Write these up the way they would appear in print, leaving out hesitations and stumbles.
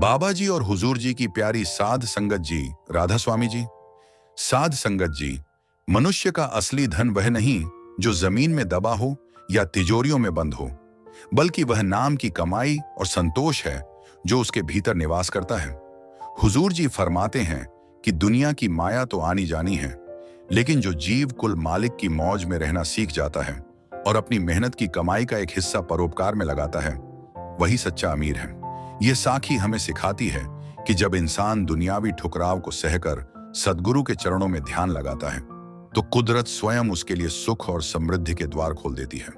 बाबा जी और हुजूर जी की प्यारी साध संगत जी, राधा स्वामी जी। साध संगत जी, मनुष्य का असली धन वह नहीं जो जमीन में दबा हो या तिजोरियों में बंद हो, बल्कि वह नाम की कमाई और संतोष है जो उसके भीतर निवास करता है। हुजूर जी फरमाते हैं कि दुनिया की माया तो आनी जानी है, लेकिन जो जीव कुल मालिक की मौज में रहना सीख जाता है और अपनी मेहनत की कमाई का एक हिस्सा परोपकार में लगाता है, वही सच्चा अमीर है। यह साखी हमें सिखाती है कि जब इंसान दुनियावी ठुकराव को सहकर सद्गुरु के चरणों में ध्यान लगाता है, तो कुदरत स्वयं उसके लिए सुख और समृद्धि के द्वार खोल देती है।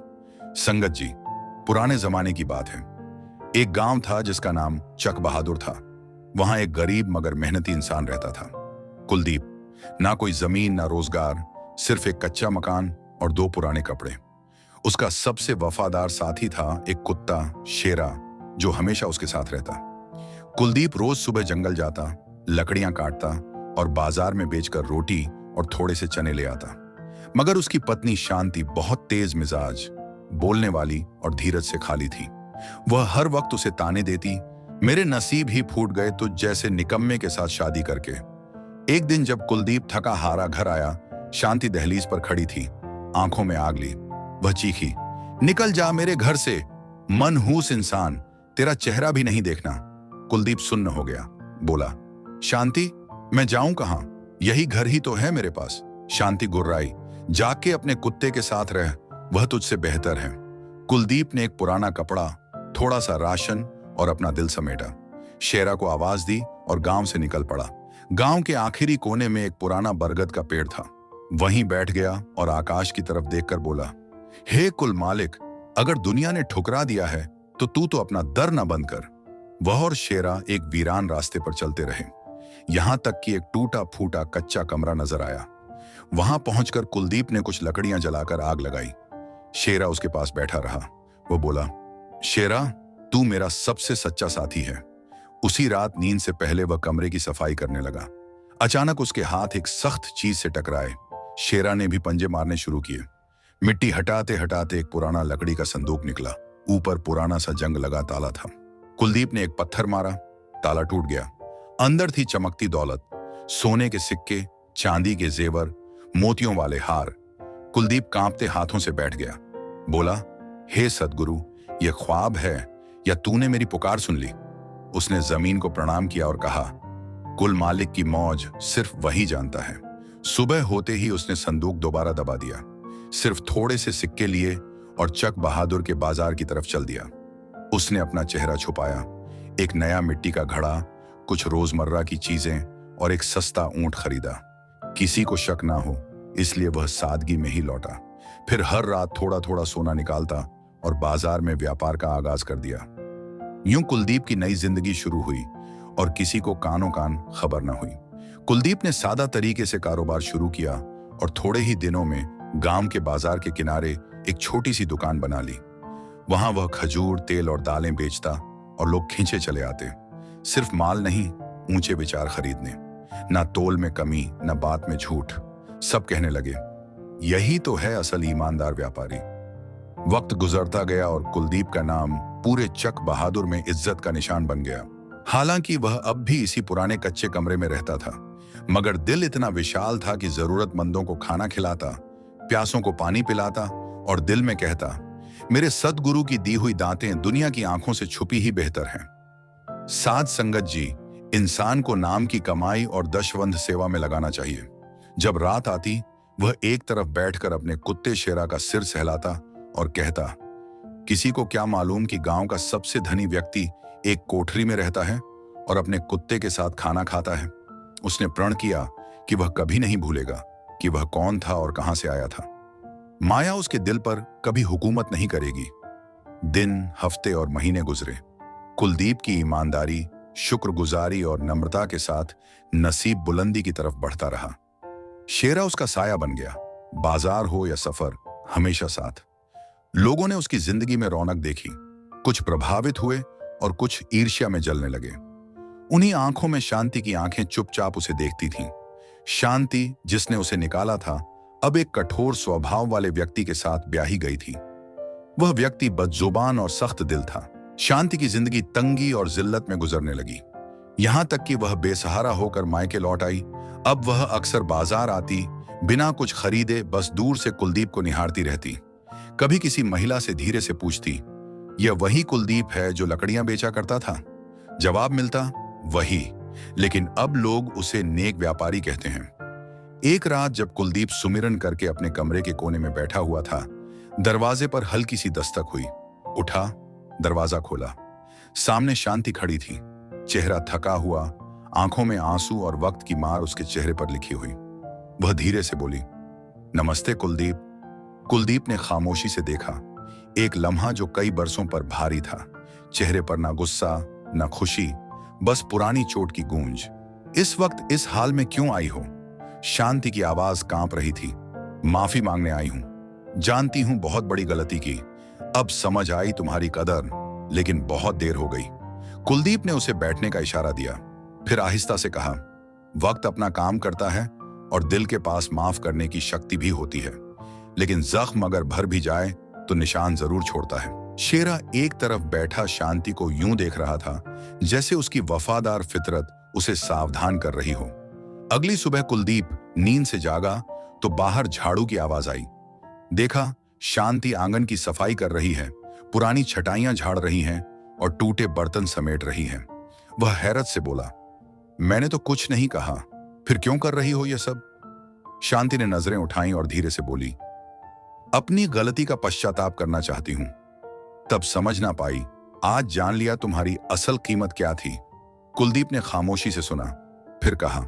संगत जी, पुराने जमाने की बात है। एक गांव था जिसका नाम चक बहादुर था। वहां एक गरीब मगर मेहनती इंसान रहता था, कुलदीप। ना कोई जमीन ना रोजगार, सिर्फ एक कच्चा मकान और 2 पुराने कपड़े। उसका सबसे वफादार साथी था एक कुत्ता शेरा, जो हमेशा उसके साथ रहता। कुलदीप रोज सुबह जंगल जाता, लकड़ियां काटता और बाजार में बेचकर रोटी और थोड़े से चने ले आता। मगर उसकी पत्नी शांति बहुत तेज मिजाज, बोलने वाली और धीरज से खाली थी। वह हर वक्त उसे ताने देती, मेरे नसीब ही फूट गए तुझ जैसे निकम्मे के साथ शादी करके। एक दिन जब कुलदीप थका हारा घर आया, शांति दहलीज पर खड़ी थी, आंखों में आग ली। वह चीखी, निकल जा मेरे घर से, मनहूस इंसान, तेरा चेहरा भी नहीं देखना। कुलदीप सुन्न हो गया, बोला, शांति, मैं जाऊं कहां? यही घर ही तो है मेरे पास। शांति गुर्राई, जाके अपने कुत्ते के साथ रह, वह तुझसे बेहतर है। कुलदीप ने एक पुराना कपड़ा, थोड़ा सा राशन और अपना दिल समेटा, शेरा को आवाज दी और गांव से निकल पड़ा। गांव के आखिरी कोने में एक पुराना बरगद का पेड़ था। वहीं बैठ गया और आकाश की तरफ देखकर बोला, हे कुल मालिक, अगर दुनिया ने ठुकरा दिया है तो तू तो अपना दर न बंद कर। वह और शेरा एक वीरान रास्ते पर चलते रहे, यहां तक कि एक टूटा फूटा कच्चा कमरा नजर आया। वहां पहुंचकर कुलदीप ने कुछ लकड़ियां जलाकर आग लगाई। शेरा उसके पास बैठा रहा। वो बोला, शेरा, तू मेरा सबसे सच्चा साथी है। उसी रात नींद से पहले वह कमरे की सफाई करने लगा। अचानक उसके हाथ एक सख्त चीज से टकराए। शेरा ने भी पंजे मारने शुरू किए। मिट्टी हटाते हटाते एक पुराना लकड़ी का संदूक निकला। ऊपर पुराना सा जंग लगा ताला था। कुलदीप ने एक पत्थर मारा, ताला टूट गया। अंदर थी चमकती दौलत, सोने के सिक्के, चांदी के जेवर, मोतियों वाले हार। कुलदीप कांपते हाथों से बैठ गया, बोला, हे सद्गुरु, यह ख्वाब है या तूने मेरी पुकार सुन ली? उसने जमीन को प्रणाम किया और कहा, कुल मालिक की मौज सिर्फ वही जानता है। सुबह होते ही उसने संदूक दोबारा दबा दिया, सिर्फ थोड़े से सिक्के लिए और चक बहादुर के बाजार की तरफ चल दिया। उसने अपना चेहरा छुपाया, एक नया मिट्टी का घड़ा, कुछ रोजमर्रा की चीजें और एक सस्ता ऊंट खरीदा। किसी को शक ना हो इसलिए वह सादगी में ही लौटा। फिर हर रात थोड़ा थोड़ा सोना निकालता और बाजार में व्यापार का आगाज कर दिया। यूं कुलदीप की नई जिंदगी शुरू हुई और किसी को कानों कान खबर न हुई। कुलदीप ने सादा तरीके से कारोबार शुरू किया और थोड़े ही दिनों में गांव के बाजार के किनारे एक छोटी सी दुकान बना ली। वहां वह खजूर, तेल और दालें बेचता और लोग खींचे चले आते, सिर्फ माल नहीं, ऊंचे विचार खरीदने। ना तोल में कमी, ना बात में झूठ। सब कहने लगे, यही तो है असल ईमानदार व्यापारी। वक्त गुजरता गया और कुलदीप का नाम पूरे चक बहादुर में इज्जत का निशान बन गया। हालांकि वह अब भी इसी पुराने कच्चे कमरे में रहता था, मगर दिल इतना विशाल था कि जरूरतमंदों को खाना खिलाता, प्यासों को पानी पिलाता और दिल में कहता, मेरे सद्गुरु की दी हुई दातें दुनिया की आंखों से छुपी ही बेहतर हैं। साध संगत जी, इंसान को नाम की कमाई और दशवंध सेवा में लगाना चाहिए। जब रात आती, वह एक तरफ बैठकर अपने कुत्ते शेरा का सिर सहलाता और कहता, किसी को क्या मालूम कि गांव का सबसे धनी व्यक्ति एक कोठरी में रहता है और अपने कुत्ते के साथ खाना खाता है। उसने प्रण किया कि वह कभी नहीं भूलेगा कि वह कौन था और कहां से आया था। माया उसके दिल पर कभी हुकूमत नहीं करेगी। दिन, हफ्ते और महीने गुजरे। कुलदीप की ईमानदारी, शुक्रगुजारी और नम्रता के साथ नसीब बुलंदी की तरफ बढ़ता रहा। शेरा उसका साया बन गया। बाजार हो या सफर, हमेशा साथ। लोगों ने उसकी जिंदगी में रौनक देखी, कुछ प्रभावित हुए और कुछ ईर्ष्या में जलने लगे। उन्हीं आंखों में शांति की आंखें चुपचाप उसे देखती थीं। शांति, जिसने उसे निकाला था, अब एक कठोर स्वभाव वाले व्यक्ति के साथ ब्याही गई थी। वह व्यक्ति बदजुबान और सख्त दिल था। शांति की जिंदगी तंगी और जिल्लत में गुजरने लगी। यहां तक कि वह बेसहारा होकर मायके लौट आई। अब वह अक्सर बाजार आती, बिना कुछ खरीदे बस दूर से कुलदीप को निहारती रहती। कभी किसी महिला से धीरे से पूछती, यह वही कुलदीप है जो लकड़ियां बेचा करता था? जवाब मिलता, वही, लेकिन अब लोग उसे नेक व्यापारी कहते हैं। एक रात जब कुलदीप सुमिरन करके अपने कमरे के कोने में बैठा हुआ था, दरवाजे पर हल्की सी दस्तक हुई। उठा, दरवाजा खोला। सामने शांति खड़ी थी, चेहरा थका हुआ, आंखों में आंसू और वक्त की मार उसके चेहरे पर लिखी हुई। वह धीरे से बोली, नमस्ते कुलदीप। कुलदीप ने खामोशी से देखा। एक लम्हा जो कई बरसों पर भारी था, चेहरे पर ना गुस्सा ना खुशी, बस पुरानी चोट की गूंज। इस वक्त इस हाल में क्यों आई हो? शांति की आवाज कांप रही थी। माफी मांगने आई हूं, जानती हूं बहुत बड़ी गलती की, अब समझ आई तुम्हारी कदर, लेकिन बहुत देर हो गई। कुलदीप ने उसे बैठने का इशारा दिया, फिर आहिस्ता से कहा, वक्त अपना काम करता है और दिल के पास माफ करने की शक्ति भी होती है, लेकिन जख्म अगर भर भी जाए तो निशान जरूर छोड़ता है। शेरा एक तरफ बैठा शांति को यूं देख रहा था जैसे उसकी वफादार फितरत उसे सावधान कर रही हो। अगली सुबह कुलदीप नींद से जागा तो बाहर झाड़ू की आवाज आई। देखा, शांति आंगन की सफाई कर रही है, पुरानी छटाइयां झाड़ रही हैं और टूटे बर्तन समेट रही हैं। वह हैरत से बोला, मैंने तो कुछ नहीं कहा, फिर क्यों कर रही हो यह सब? शांति ने नजरें उठाई और धीरे से बोली, अपनी गलती का पश्चाताप करना चाहती हूं। तब समझ ना पाई, आज जान लिया तुम्हारी असल कीमत क्या थी। कुलदीप ने खामोशी से सुना, फिर कहा,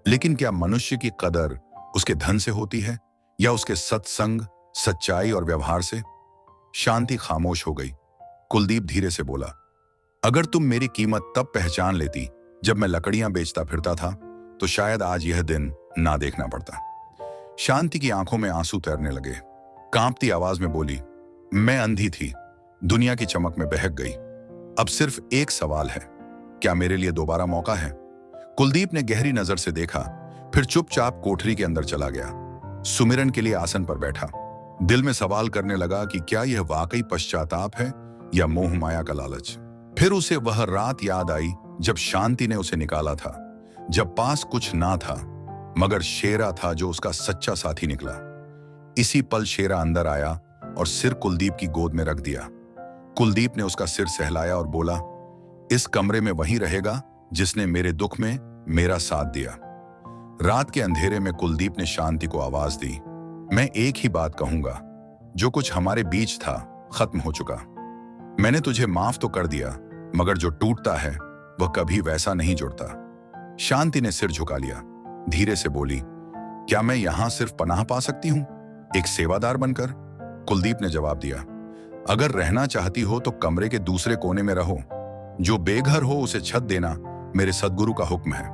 लेकिन क्या मनुष्य की कदर उसके धन से होती है या उसके सत्संग, सच्चाई और व्यवहार से? शांति खामोश हो गई। कुलदीप धीरे से बोला, अगर तुम मेरी कीमत तब पहचान लेती जब मैं लकड़ियां बेचता फिरता था, तो शायद आज यह दिन ना देखना पड़ता। शांति की आंखों में आंसू तैरने लगे। कांपती आवाज में बोली, मैं अंधी थी, दुनिया की चमक में बहक गई। अब सिर्फ एक सवाल है, क्या मेरे लिए दोबारा मौका है? कुलदीप ने गहरी नजर से देखा, फिर चुपचाप कोठरी के अंदर चला गया। सुमिरन के लिए आसन पर बैठा, दिल में सवाल करने लगा कि क्या यह वाकई पश्चाताप है या मोह माया का लालच। फिर उसे वह रात याद आई जब शांति ने उसे निकाला था, जब पास कुछ ना था मगर शेरा था जो उसका सच्चा साथी निकला। इसी पल शेरा अंदर आया और सिर कुलदीप की गोद में रख दिया। कुलदीप ने उसका सिर सहलाया और बोला, इस कमरे में वही रहेगा जिसने मेरे दुख में मेरा साथ दिया। रात के अंधेरे में कुलदीप ने शांति को आवाज दी, मैं एक ही बात कहूंगा, जो कुछ हमारे बीच था खत्म हो चुका। मैंने तुझे माफ तो कर दिया, मगर जो टूटता है वह कभी वैसा नहीं जुड़ता। शांति ने सिर झुका लिया, धीरे से बोली, क्या मैं यहां सिर्फ पनाह पा सकती हूं, एक सेवादार बनकर? कुलदीप ने जवाब दिया, अगर रहना चाहती हो तो कमरे के दूसरे कोने में रहो। जो बेघर हो उसे छत देना मेरे सद्गुरु का हुक्म है,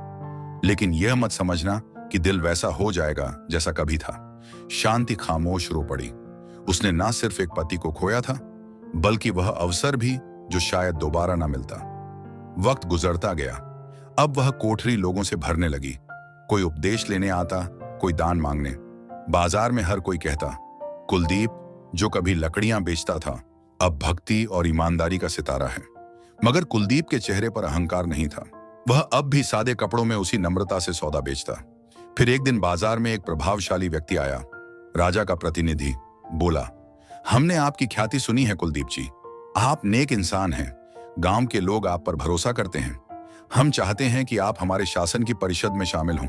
लेकिन यह मत समझना कि दिल वैसा हो जाएगा जैसा कभी था। शांति खामोश रो पड़ी। उसने ना सिर्फ एक पति को खोया था, बल्कि वह अवसर भी जो शायद दोबारा ना मिलता। वक्त गुजरता गया। अब वह कोठरी लोगों से भरने लगी। कोई उपदेश लेने आता, कोई दान मांगने। बाजार में हर कोई कहता, कुलदीप जो कभी लकड़ियां बेचता था, अब भक्ति और ईमानदारी का सितारा है। मगर कुलदीप के चेहरे पर अहंकार नहीं था। वह अब भी सादे कपड़ों में उसी नम्रता से सौदा बेचता। फिर एक दिन बाजार में एक प्रभावशाली व्यक्ति आया, राजा का प्रतिनिधि। बोला, हमने आपकी ख्याति सुनी है कुलदीप जी, आप नेक इंसान हैं, गांव के लोग आप पर भरोसा करते हैं। हम चाहते हैं कि आप हमारे शासन की परिषद में शामिल हों।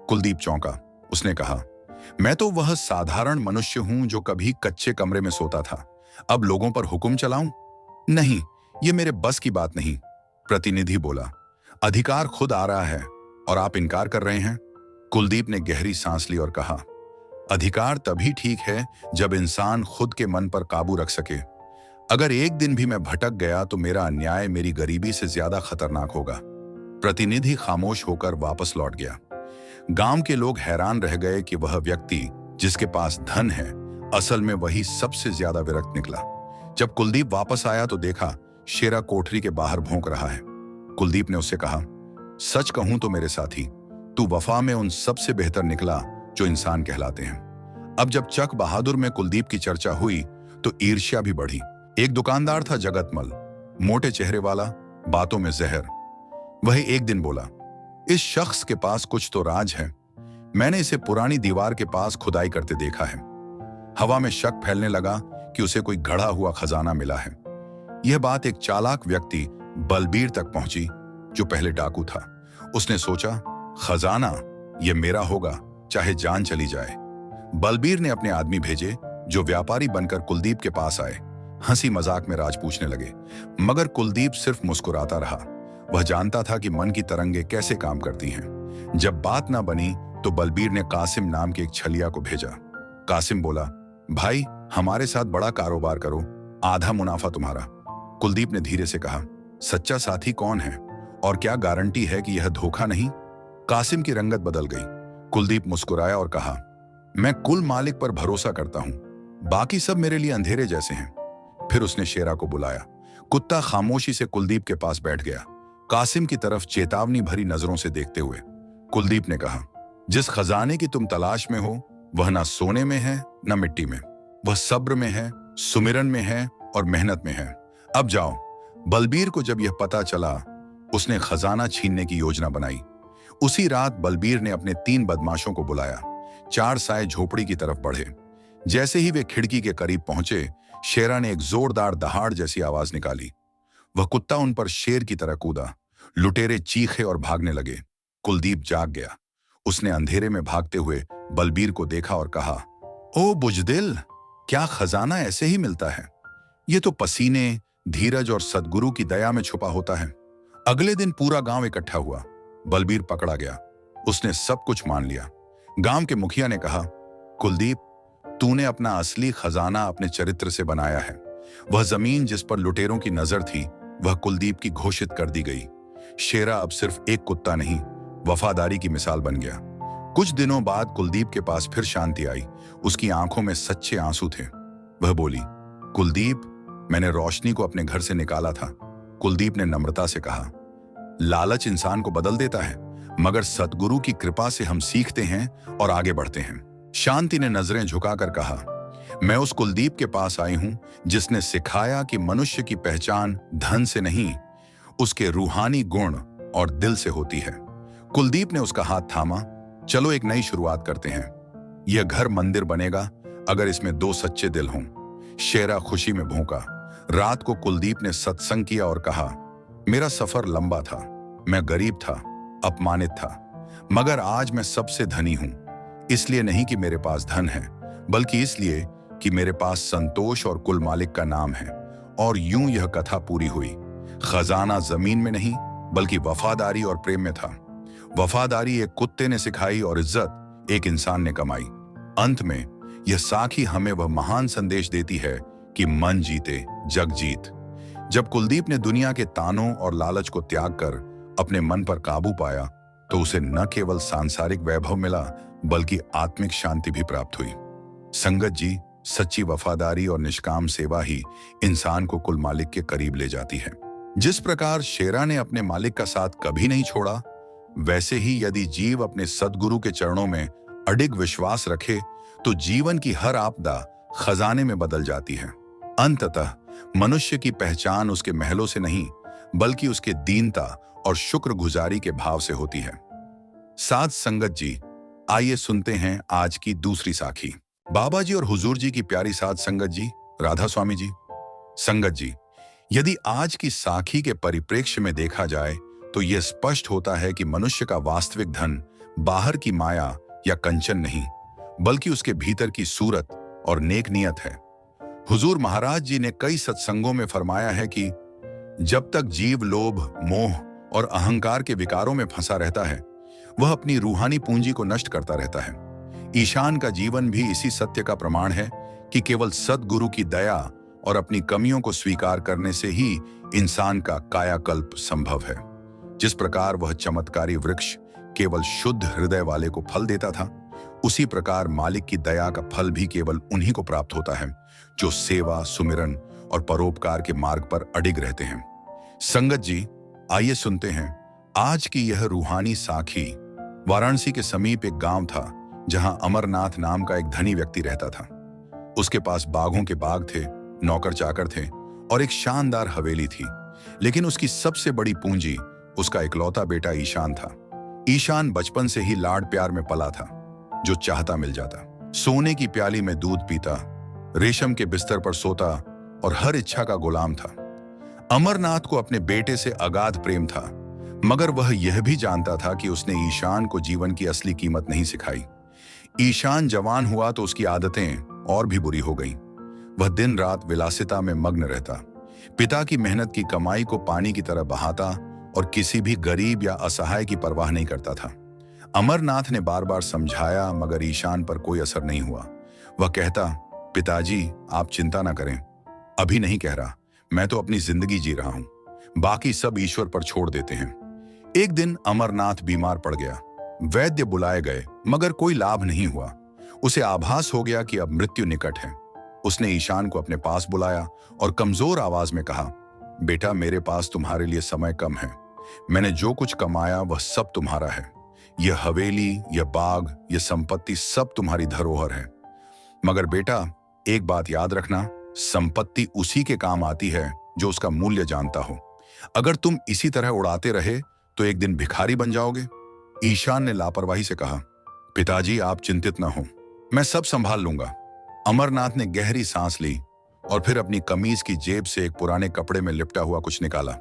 कुलदीप चौंका। उसने कहा, मैं तो वह साधारण मनुष्य हूं जो कभी कच्चे कमरे में सोता था, अब लोगों पर हुक्म चलाऊं? नहीं, ये मेरे बस की बात नहीं। प्रतिनिधि बोला, अधिकार खुद आ रहा है और आप इनकार कर रहे हैं। कुलदीप ने गहरी सांस ली और कहा, अधिकार तभी ठीक है जब इंसान खुद के मन पर काबू रख सके। अगर एक दिन भी मैं भटक गया तो मेरा अन्याय मेरी गरीबी से ज्यादा खतरनाक होगा। प्रतिनिधि खामोश होकर वापस लौट गया। गांव के लोग हैरान रह गए कि वह व्यक्ति जिसके पास धन है, असल में वही सबसे ज्यादा विरक्त निकला। जब कुलदीप वापस आया तो देखा शेरा कोठरी के बाहर भौंक रहा है। कुलदीप ने उससे कहा, सच कहूं तो मेरे साथी, तू वफा में उन सबसे बेहतर निकला जो इंसान कहलाते हैं। अब जब चक बहादुर में कुलदीप की चर्चा हुई तो ईर्ष्या भी बढ़ी। एक दुकानदार था जगतमल, मोटे चेहरे वाला, बातों में जहर। वह एक दिन बोला, इस शख्स के पास कुछ तो राज है। मैंने इसे पुरानी दीवार के पास खुदाई करते देखा है। हवा में शक फैलने लगा कि उसे कोई गढ़ा हुआ खजाना मिला है। यह बात एक चालाक व्यक्ति बलबीर तक पहुंची, जो पहले डाकू था। उसने सोचा, खजाना यह मेरा होगा, चाहे जान चली जाए। बलबीर ने अपने आदमी भेजे, जो व्यापारी बनकर कुलदीप के पास आए। हंसी मजाक में राज पूछने लगे, मगर कुलदीप सिर्फ मुस्कुराता रहा। वह जानता था कि मन की तरंगे कैसे काम करती हैं। जब बात ना बनी तो बलबीर ने कासिम नाम के एक छलिया को भेजा। कासिम बोला, भाई हमारे साथ बड़ा कारोबार करो, आधा मुनाफा तुम्हारा। कुलदीप ने धीरे से कहा, सच्चा साथी कौन है और क्या गारंटी है कि यह धोखा नहीं? कासिम की रंगत बदल गई। कुलदीप मुस्कुराया और कहा, मैं कुल मालिक पर भरोसा करता हूं, बाकी सब मेरे लिए अंधेरे जैसे हैं। फिर उसने शेरा को बुलाया। कुत्ता खामोशी से कुलदीप के पास बैठ गया, कासिम की तरफ चेतावनी भरी नजरों से देखते हुए। कुलदीप ने कहा, जिस खजाने की तुम तलाश में हो वह ना सोने में है न मिट्टी में, वह सब्र में है, सुमिरन में है और मेहनत में है। अब जाओ। बलबीर को जब यह पता चला, उसने खजाना छीनने की योजना बनाई। उसी रात बलबीर ने अपने 3 बदमाशों को बुलाया। 4 साए झोपड़ी की तरफ बढ़े। जैसे ही वे खिड़की के करीब पहुंचे, शेरा ने एक जोरदार दहाड़ जैसी आवाज निकाली। वह कुत्ता उन पर शेर की तरह कूदा। लुटेरे चीखे और भागने लगे। कुलदीप जाग गया। उसने अंधेरे में भागते हुए बलबीर को देखा और कहा, ओ बुजदिल, क्या खजाना ऐसे ही मिलता है? ये तो पसीने, धीरज और सद्गुरु की दया में छुपा होता है। अगले दिन पूरा गांव इकट्ठा हुआ। बलबीर पकड़ा गया। उसने सब कुछ मान लिया। गांव के मुखिया ने कहा, कुलदीप, तूने अपना असली खजाना अपने चरित्र से बनाया है। वह जमीन जिस पर लुटेरों की नजर थी, वह कुलदीप की घोषित कर दी गई। शेरा अब सिर्फ एक कुत्ता नहीं, वफादारी की मिसाल बन गया। कुछ दिनों बाद कुलदीप के पास फिर शांति आई। उसकी आंखों में सच्चे आंसू थे। वह बोली, कुलदीप, मैंने रोशनी को अपने घर से निकाला था। कुलदीप ने नम्रता से कहा, लालच इंसान को बदल देता है, मगर सतगुरु की कृपा से हम सीखते हैं और आगे बढ़ते हैं। शांति ने नजरें झुकाकर कहा, मैं उस कुलदीप के पास आई हूं जिसने सिखाया कि मनुष्य की पहचान धन से नहीं, उसके रूहानी गुण और दिल से होती है। कुलदीप ने उसका हाथ थामा। चलो एक नई शुरुआत करते हैं। यह घर मंदिर बनेगा अगर इसमें 2 सच्चे दिल हों। शेरा खुशी में भौंका। रात को कुलदीप ने सत्संग किया और कहा, मेरा सफर लंबा था, मैं गरीब था, अपमानित था, मगर आज मैं सबसे धनी हूं। इसलिए नहीं कि मेरे पास धन है, बल्कि इसलिए कि मेरे पास संतोष और कुल मालिक का नाम है। और यूं यह कथा पूरी हुई। खजाना जमीन में नहीं, बल्कि वफादारी और प्रेम में था। वफादारी एक कुत्ते ने सिखाई और इज्जत एक इंसान ने कमाई। अंत में यह साखी हमें वह महान संदेश देती है कि मन जीते जग जीत। जब कुलदीप ने दुनिया के तानों और लालच को त्याग कर अपने मन पर काबू पाया, तो उसे न केवल सांसारिक वैभव मिला, बल्कि आत्मिक शांति भी प्राप्त हुई। संगत जी, सच्ची वफादारी और निष्काम सेवा ही इंसान को कुल मालिक के करीब ले जाती है। जिस प्रकार शेरा ने अपने मालिक का साथ कभी नहीं छोड़ा, वैसे ही यदि जीव अपने सद्गुरु के चरणों में अडिग विश्वास रखे, तो जीवन की हर आपदा खजाने में बदल जाती है। अंततः मनुष्य की पहचान उसके महलों से नहीं, बल्कि उसके दीनता और शुक्रगुजारी के भाव से होती है। साध संगत जी, आइए सुनते हैं आज की दूसरी साखी। बाबा जी और हुजूर जी की प्यारी साध संगत जी, राधा स्वामी जी। संगत जी, यदि आज की साखी के परिप्रेक्ष्य में देखा जाए तो यह स्पष्ट होता है कि मनुष्य का वास्तविक धन बाहर की माया या कंचन नहीं, बल्कि उसके भीतर की सूरत और नेक नियत है। हुजूर महाराज जी ने कई सत्संगों में फरमाया है कि जब तक जीव लोभ, मोह और अहंकार के विकारों में फंसा रहता है, वह अपनी रूहानी पूंजी को नष्ट करता रहता है। ईशान का जीवन भी इसी सत्य का प्रमाण है कि केवल सद्गुरु की दया और अपनी कमियों को स्वीकार करने से ही इंसान का कायाकल्प संभव है। जिस प्रकार वह चमत्कारी वृक्ष केवल शुद्ध हृदय वाले को फल देता था, उसी प्रकार मालिक की दया का फल भी केवल उन्हीं को प्राप्त होता है जो सेवा, सुमिरन और परोपकार के मार्ग पर अडिग रहते हैं। संगत जी, आइए सुनते हैं आज की यह रूहानी साखी। वाराणसी के समीप एक गांव था जहां अमरनाथ नाम का एक धनी व्यक्ति रहता था। उसके पास बाघों के बाग थे, नौकर चाकर थे और एक शानदार हवेली थी। लेकिन उसकी सबसे बड़ी पूंजी उसका इकलौता बेटा ईशान था। ईशान बचपन से ही लाड प्यार में पला था, जो चाहता मिल जाता। सोने की प्याली में दूध पीता, रेशम के बिस्तर पर सोता और हर इच्छा का गुलाम था। अमरनाथ को अपने बेटे से अगाध प्रेम था, मगर वह यह भी जानता था कि उसने ईशान को जीवन की असली कीमत नहीं सिखाई। ईशान जवान हुआ तो उसकी आदतें और भी बुरी हो गईं। वह दिन रात विलासिता में मग्न रहता, पिता की मेहनत की कमाई को पानी की तरह बहाता और किसी भी गरीब या असहाय की परवाह नहीं करता था। अमरनाथ ने बार बार समझाया, मगर ईशान पर कोई असर नहीं हुआ। वह कहता, पिताजी आप चिंता ना करें, अभी नहीं कह रहा, मैं तो अपनी जिंदगी जी रहा हूं, बाकी सब ईश्वर पर छोड़ देते हैं। एक दिन अमरनाथ बीमार पड़ गया। वैद्य बुलाए गए, मगर कोई लाभ नहीं हुआ। उसे आभास हो गया कि अब मृत्यु निकट है। उसने ईशान को अपने पास बुलाया और कमजोर आवाज में कहा, बेटा मेरे पास तुम्हारे लिए समय कम है। मैंने जो कुछ कमाया वह सब तुम्हारा है। यह हवेली, यह बाग, यह संपत्ति सब तुम्हारी धरोहर है। मगर बेटा एक बात याद रखना, संपत्ति उसी के काम आती है जो उसका मूल्य जानता हो। अगर तुम इसी तरह उड़ाते रहे तो एक दिन भिखारी बन जाओगे। ईशान ने लापरवाही से कहा, पिताजी आप चिंतित ना हो, मैं सब संभाल लूंगा। अमरनाथ ने गहरी सांस ली और फिर अपनी कमीज की जेब से एक पुराने कपड़े में लिपटा हुआ कुछ निकाला।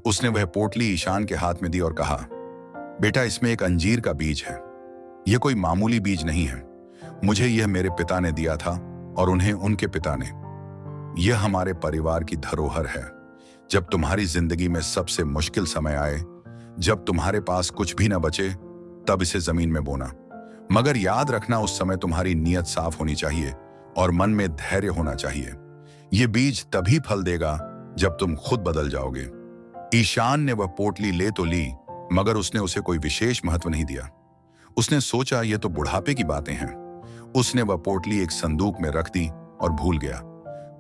उसने वह पोटली ईशान के हाथ में दी और कहा, बेटा इसमें एक अंजीर का बीज है। यह कोई मामूली बीज नहीं है, मुझे यह मेरे पिता ने दिया था और उन्हें उनके पिता ने। यह हमारे परिवार की धरोहर है। जब तुम्हारी जिंदगी में सबसे मुश्किल समय आए, जब तुम्हारे पास कुछ भी न बचे, तब इसे जमीन में बोना। मगर याद रखना उस समय तुम्हारी नीयत साफ होनी चाहिए और मन में धैर्य होना चाहिए। यह बीज तभी फल देगा जब तुम खुद बदल जाओगे। ईशान ने वह पोटली ले तो ली, मगर उसने उसे कोई विशेष महत्व नहीं दिया। उसने सोचा यह तो बुढ़ापे की बातें हैं। उसने वह पोटली एक संदूक में रख दी और भूल गया।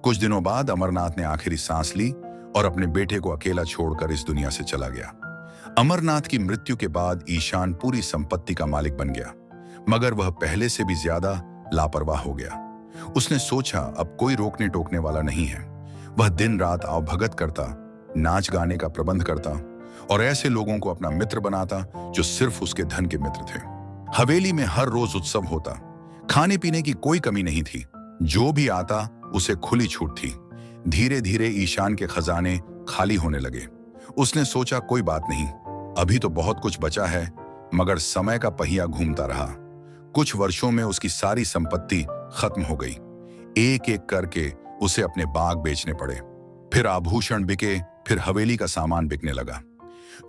कुछ दिनों बाद अमरनाथ ने आखिरी सांस ली और अपने बेटे को अकेला छोड़कर इस दुनिया से चला गया। अमरनाथ की मृत्यु के बाद ईशान पूरी संपत्ति का मालिक बन गया, मगर वह पहले से भी ज्यादा लापरवाह हो गया। उसने सोचा अब कोई रोकने टोकने वाला नहीं है। वह दिन रात आवभगत करता, नाच गाने का प्रबंध करता और ऐसे लोगों को अपना मित्र बनाता जो सिर्फ उसके धन के मित्र थे। हवेली में हर रोज उत्सव होता, खाने पीने की कोई कमी नहीं थी। जो भी आता उसे खुली छूट थी। धीरे धीरे ईशान के खजाने खाली होने लगे। उसने सोचा कोई बात नहीं, अभी तो बहुत कुछ बचा है। मगर समय का पहिया घूमता रहा। कुछ वर्षों में उसकी सारी संपत्ति खत्म हो गई। एक एक करके उसे अपने बाग बेचने पड़े, फिर आभूषण बिके, फिर हवेली का सामान बिकने लगा।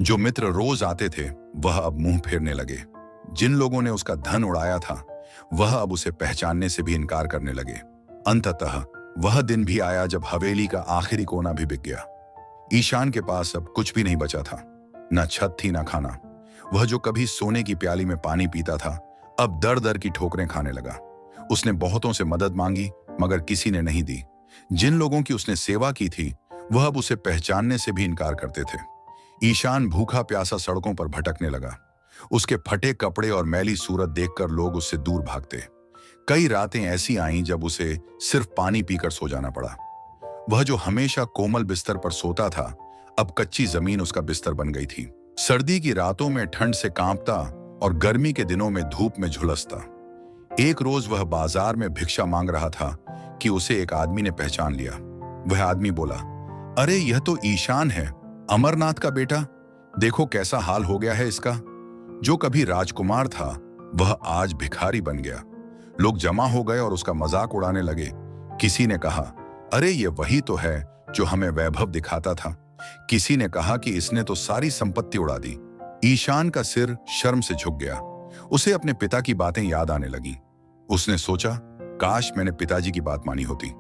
जो मित्र रोज आते थे वह अब मुंह फेरने लगे। जिन लोगों ने उसका धन उड़ाया था वह अब उसे पहचानने से भी इनकार करने लगे। अंततः वह दिन भी आया जब हवेली का आखिरी कोना भी बिक गया। ईशान के पास अब कुछ भी नहीं बचा था, न छत थी न खाना। वह जो कभी सोने की प्याली में पानी पीता था, अब दर दर की ठोकरें खाने लगा। उसने बहुतों से मदद मांगी, मगर किसी ने नहीं दी। जिन लोगों की उसने सेवा की थी वह अब उसे पहचानने से भी इनकार करते थे। ईशान भूखा प्यासा सड़कों पर भटकने लगा। उसके फटे कपड़े और मैली सूरत देखकर लोग उससे दूर भागते। कई रातें ऐसी आईं जब उसे सिर्फ पानी पीकर सो जाना पड़ा। वह जो हमेशा कोमल बिस्तर पर सोता था, अब कच्ची जमीन उसका बिस्तर बन गई थी। सर्दी की रातों में ठंड से कांपता और गर्मी के दिनों में धूप में झुलसता। एक रोज वह बाजार में भिक्षा मांग रहा था कि उसे एक आदमी ने पहचान लिया। वह आदमी बोला, अरे यह तो ईशान है, अमरनाथ का बेटा। देखो कैसा हाल हो गया है इसका। जो कभी राजकुमार था वह आज भिखारी बन गया। लोग जमा हो गए और उसका मजाक उड़ाने लगे। किसी ने कहा, अरे ये वही तो है जो हमें वैभव दिखाता था। किसी ने कहा कि इसने तो सारी संपत्ति उड़ा दी। ईशान का सिर शर्म से झुक गया। उसे अपने पिता की बातें याद आने लगी। उसने सोचा, काश मैंने पिताजी की बात मानी होती,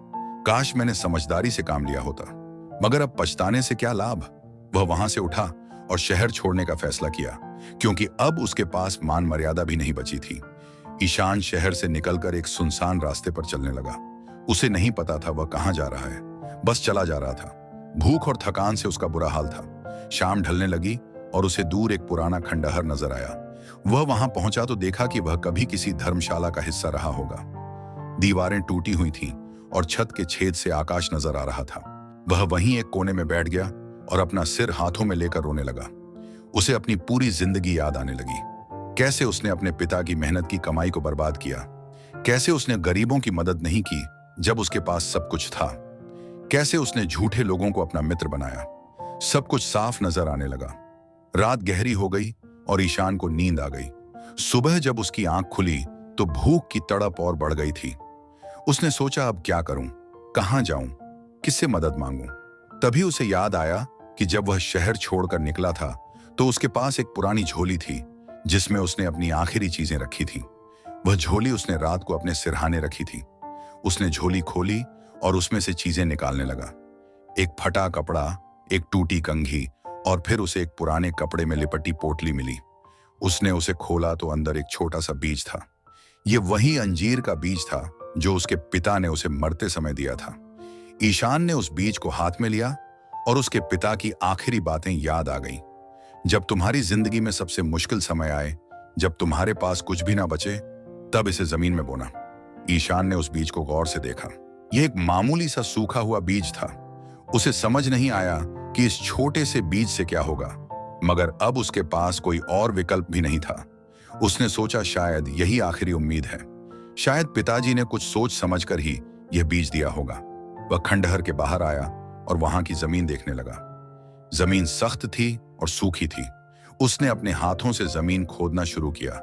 काश मैंने समझदारी से काम लिया होता। मगर अब पछताने से क्या लाभ। वह वहां से उठा और शहर छोड़ने का फैसला किया, क्योंकि अब उसके पास मान मर्यादा भी नहीं बची थी। ईशान शहर से निकलकर एक सुनसान रास्ते पर चलने लगा। उसे नहीं पता था वह कहां जा रहा है, बस चला जा रहा था। भूख और थकान से उसका बुरा हाल था। शाम ढलने लगी और उसे दूर एक पुराना खंडहर नजर आया। वह वहां पहुंचा तो देखा कि वह कभी किसी धर्मशाला का हिस्सा रहा होगा। दीवारें टूटी हुई थीं और छत के छेद से आकाश नजर आ रहा था। वह वहीं एक कोने में बैठ गया और अपना सिर हाथों में लेकर रोने लगा। उसे अपनी पूरी जिंदगी याद आने लगी। कैसे उसने अपने पिता की मेहनत की कमाई को बर्बाद किया, कैसे उसने गरीबों की मदद नहीं की जब उसके पास सब कुछ था, कैसे उसने झूठे लोगों को अपना मित्र बनाया। सब कुछ साफ नजर आने लगा। रात गहरी हो गई और ईशान को नींद आ गई। सुबह जब उसकी आंख खुली तो भूख की तड़प और बढ़ गई थी। उसने सोचा, अब क्या करूं, कहां जाऊं, किससे मदद मांगूं। तभी उसे याद आया कि जब वह शहर छोड़कर निकला था तो उसके पास एक पुरानी झोली थी जिसमें उसने अपनी आखिरी चीजें रखी थी। वह झोली उसने रात को अपने सिरहाने रखी थी। उसने झोली खोली और उसमें से चीजें निकालने लगा। एक फटा कपड़ा, एक टूटी कंघी और फिर उसे एक पुराने कपड़े में लिपटी पोटली मिली। उसने उसे खोला तो अंदर एक छोटा सा बीज था। ये वही अंजीर का बीज था जो उसके पिता ने उसे मरते समय दिया था। ईशान ने उस बीज को हाथ में लिया और उसके पिता की आखिरी बातें याद आ गईं। जब तुम्हारी जिंदगी में सबसे मुश्किल समय आए, जब तुम्हारे पास कुछ भी ना बचे, तब इसे जमीन में बोना। ईशान ने उस बीज को गौर से देखा। यह एक मामूली सा सूखा हुआ बीज था। उसे समझ नहीं आया कि इस छोटे से बीज से क्या होगा, मगर अब उसके पास कोई और विकल्प भी नहीं था। उसने सोचा, शायद यही आखिरी उम्मीद है। शायद पिताजी ने कुछ सोच समझकर ही यह बीज दिया होगा। वह खंडहर के बाहर आया और वहां की जमीन देखने लगा। जमीन सख्त थी और सूखी थी। उसने अपने हाथों से जमीन खोदना शुरू किया,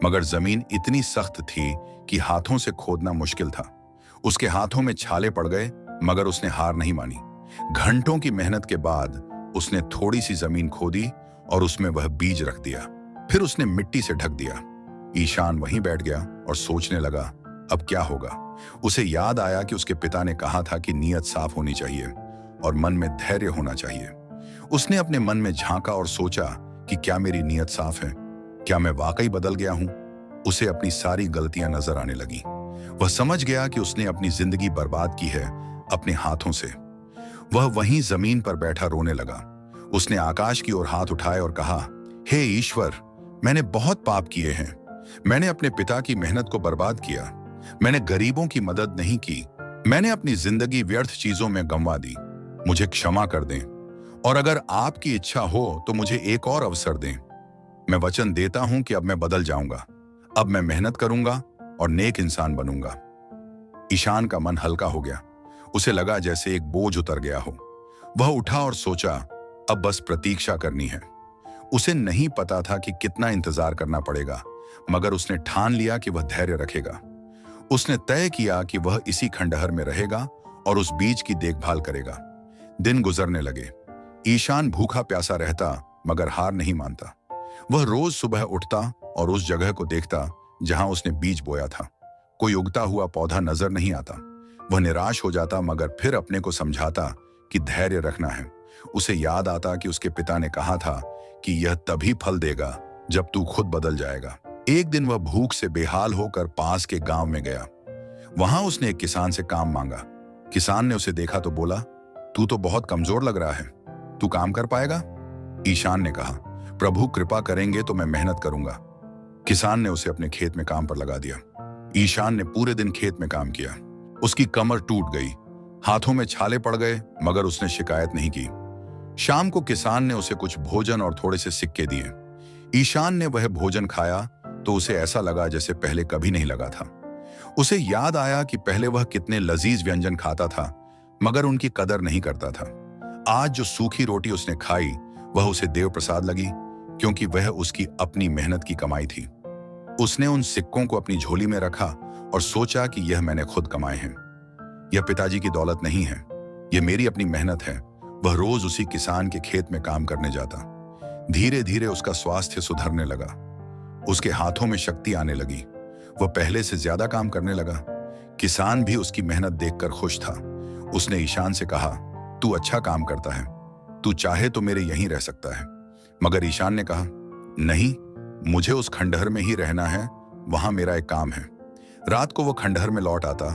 मगर जमीन इतनी सख्त थी कि हाथों से खोदना मुश्किल था। उसके हाथों में छाले पड़ गए, मगर उसने हार नहीं मानी। घंटों की मेहनत के बाद उसने थोड़ी सी जमीन खोदी और उसमें वह बीज रख दिया। फिर उसने मिट्टी से ढक दिया। ईशान वहीं बैठ गया और सोचने लगा, अब क्या होगा। उसे याद आया कि उसके पिता ने कहा था कि नीयत साफ होनी चाहिए और मन में धैर्य होना चाहिए। उसने अपने मन में झांका और सोचा कि क्या मेरी नीयत साफ है, क्या मैं वाकई बदल गया हूं। उसे अपनी सारी गलतियां नजर आने लगी। वह समझ गया कि उसने अपनी जिंदगी बर्बाद की है अपने हाथों से। वह वहीं जमीन पर बैठा रोने लगा। उसने आकाश की ओर हाथ उठाए और कहा, हे ईश्वर, मैंने बहुत पाप किए हैं। मैंने अपने पिता की मेहनत को बर्बाद किया। मैंने गरीबों की मदद नहीं की। मैंने अपनी जिंदगी व्यर्थ चीजों में गंवा दी। मुझे क्षमा कर दें, और अगर आपकी इच्छा हो तो मुझे एक और अवसर दें। मैं वचन देता हूं कि अब मैं बदल जाऊंगा। अब मैं मेहनत करूंगा और नेक इंसान बनूंगा। ईशान का मन हल्का हो गया। उसे लगा जैसे एक बोझ उतर गया हो। वह उठा और सोचा, अब बस प्रतीक्षा करनी है। उसे नहीं पता था कि कितना इंतजार करना पड़ेगा, मगर उसने ठान लिया कि वह धैर्य रखेगा। उसने तय किया कि वह इसी खंडहर में रहेगा और उस बीज की देखभाल करेगा। दिन गुजरने लगे। ईशान भूखा प्यासा रहता, मगर हार नहीं मानता। वह रोज सुबह उठता और उस जगह को देखता जहां उसने बीज बोया था। कोई उगता हुआ पौधा नजर नहीं आता। वह निराश हो जाता, मगर फिर अपने को समझाता कि धैर्य रखना है। उसे याद आता कि उसके पिता ने कहा था कि यह तभी फल देगा जब तू खुद बदल जाएगा। एक दिन वह भूख से बेहाल होकर पास के गांव में गया। वहां उसने एक किसान से काम मांगा। किसान ने उसे देखा तो बोला, तू तो बहुत कमजोर लग रहा है, तू काम कर पाएगा? ईशान ने कहा, प्रभु कृपा करेंगे तो मैं मेहनत करूंगा। किसान ने उसे अपने खेत में काम पर लगा दिया। ईशान ने पूरे दिन खेत में काम किया। उसकी कमर टूट गई, हाथों में छाले पड़ गए, मगर उसने शिकायत नहीं की। शाम को किसान ने उसे कुछ भोजन और थोड़े से सिक्के दिए। ईशान ने वह भोजन खाया तो उसे ऐसा लगा जैसे पहले कभी नहीं लगा था। उसे याद आया कि पहले वह कितने लजीज व्यंजन खाता था, मगर उनकी कदर नहीं करता था। आज जो सूखी रोटी उसने खाई वह उसे देव प्रसाद लगी, क्योंकि वह उसकी अपनी मेहनत की कमाई थी। उसने उन सिक्कों को अपनी झोली में रखा और सोचा कि यह मैंने खुद कमाए हैं। यह पिताजी की दौलत नहीं है, यह मेरी अपनी मेहनत है। वह रोज उसी किसान के खेत में काम करने जाता। धीरे धीरे उसका स्वास्थ्य सुधरने लगा। उसके हाथों में शक्ति आने लगी। वह पहले से ज्यादा काम करने लगा। किसान भी उसकी मेहनत देखकर खुश था। उसने ईशान से कहा, तू अच्छा काम करता है, तू चाहे तो मेरे यहीं रह सकता है। मगर ईशान ने कहा, नहीं, मुझे उस खंडहर में ही रहना है, वहां मेरा एक काम है। रात को वो खंडहर में लौट आता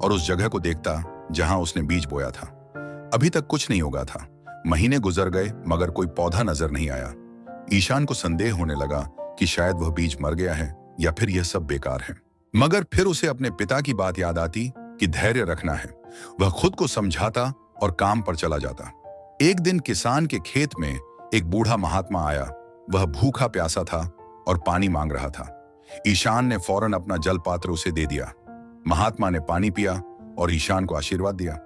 और उस जगह को देखता जहां उसने बीज बोया था। अभी तक कुछ नहीं उगा था। महीने गुजर गए, मगर कोई पौधा नजर नहीं आया। ईशान को संदेह होने लगा कि शायद वह बीज मर गया है या फिर यह सब बेकार है। मगर फिर उसे अपने पिता की बात याद आती कि धैर्य रखना है। वह खुद को समझाता और काम पर चला जाता। एक दिन किसान के खेत में एक बूढ़ा महात्मा आया। वह भूखा प्यासा था और पानी मांग रहा था। ईशान ने फौरन अपना जल पात्र उसे दे दिया। महात्मा ने पानी पिया और ईशान को आशीर्वाद दिया।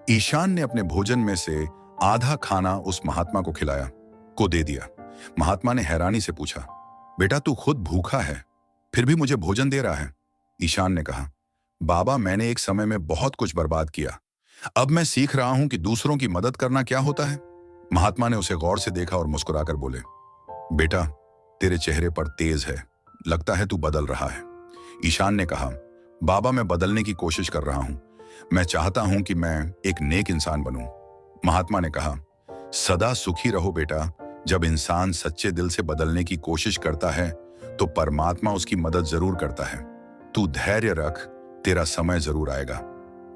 ईशान ने अपने भोजन में से आधा खाना उस महात्मा को खिलाया को दे दिया। महात्मा ने हैरानी से पूछा, बेटा तू खुद भूखा है, फिर भी मुझे भोजन दे रहा है? ईशान ने कहा, बाबा मैंने एक समय में बहुत कुछ बर्बाद किया, अब मैं सीख रहा हूं कि दूसरों की मदद करना क्या होता है। महात्मा ने उसे गौर से देखा और मुस्कुराकर बोले, बेटा तेरे चेहरे पर तेज है, लगता है तू बदल रहा है। ईशान ने कहा, बाबा मैं बदलने की कोशिश कर रहा हूं, मैं चाहता हूं कि मैं एक नेक इंसान बनूं। महात्मा ने कहा, सदा सुखी रहो बेटा, जब इंसान सच्चे दिल से बदलने की कोशिश करता है तो परमात्मा उसकी मदद जरूर करता है। तू धैर्य रख, तेरा समय जरूर आएगा।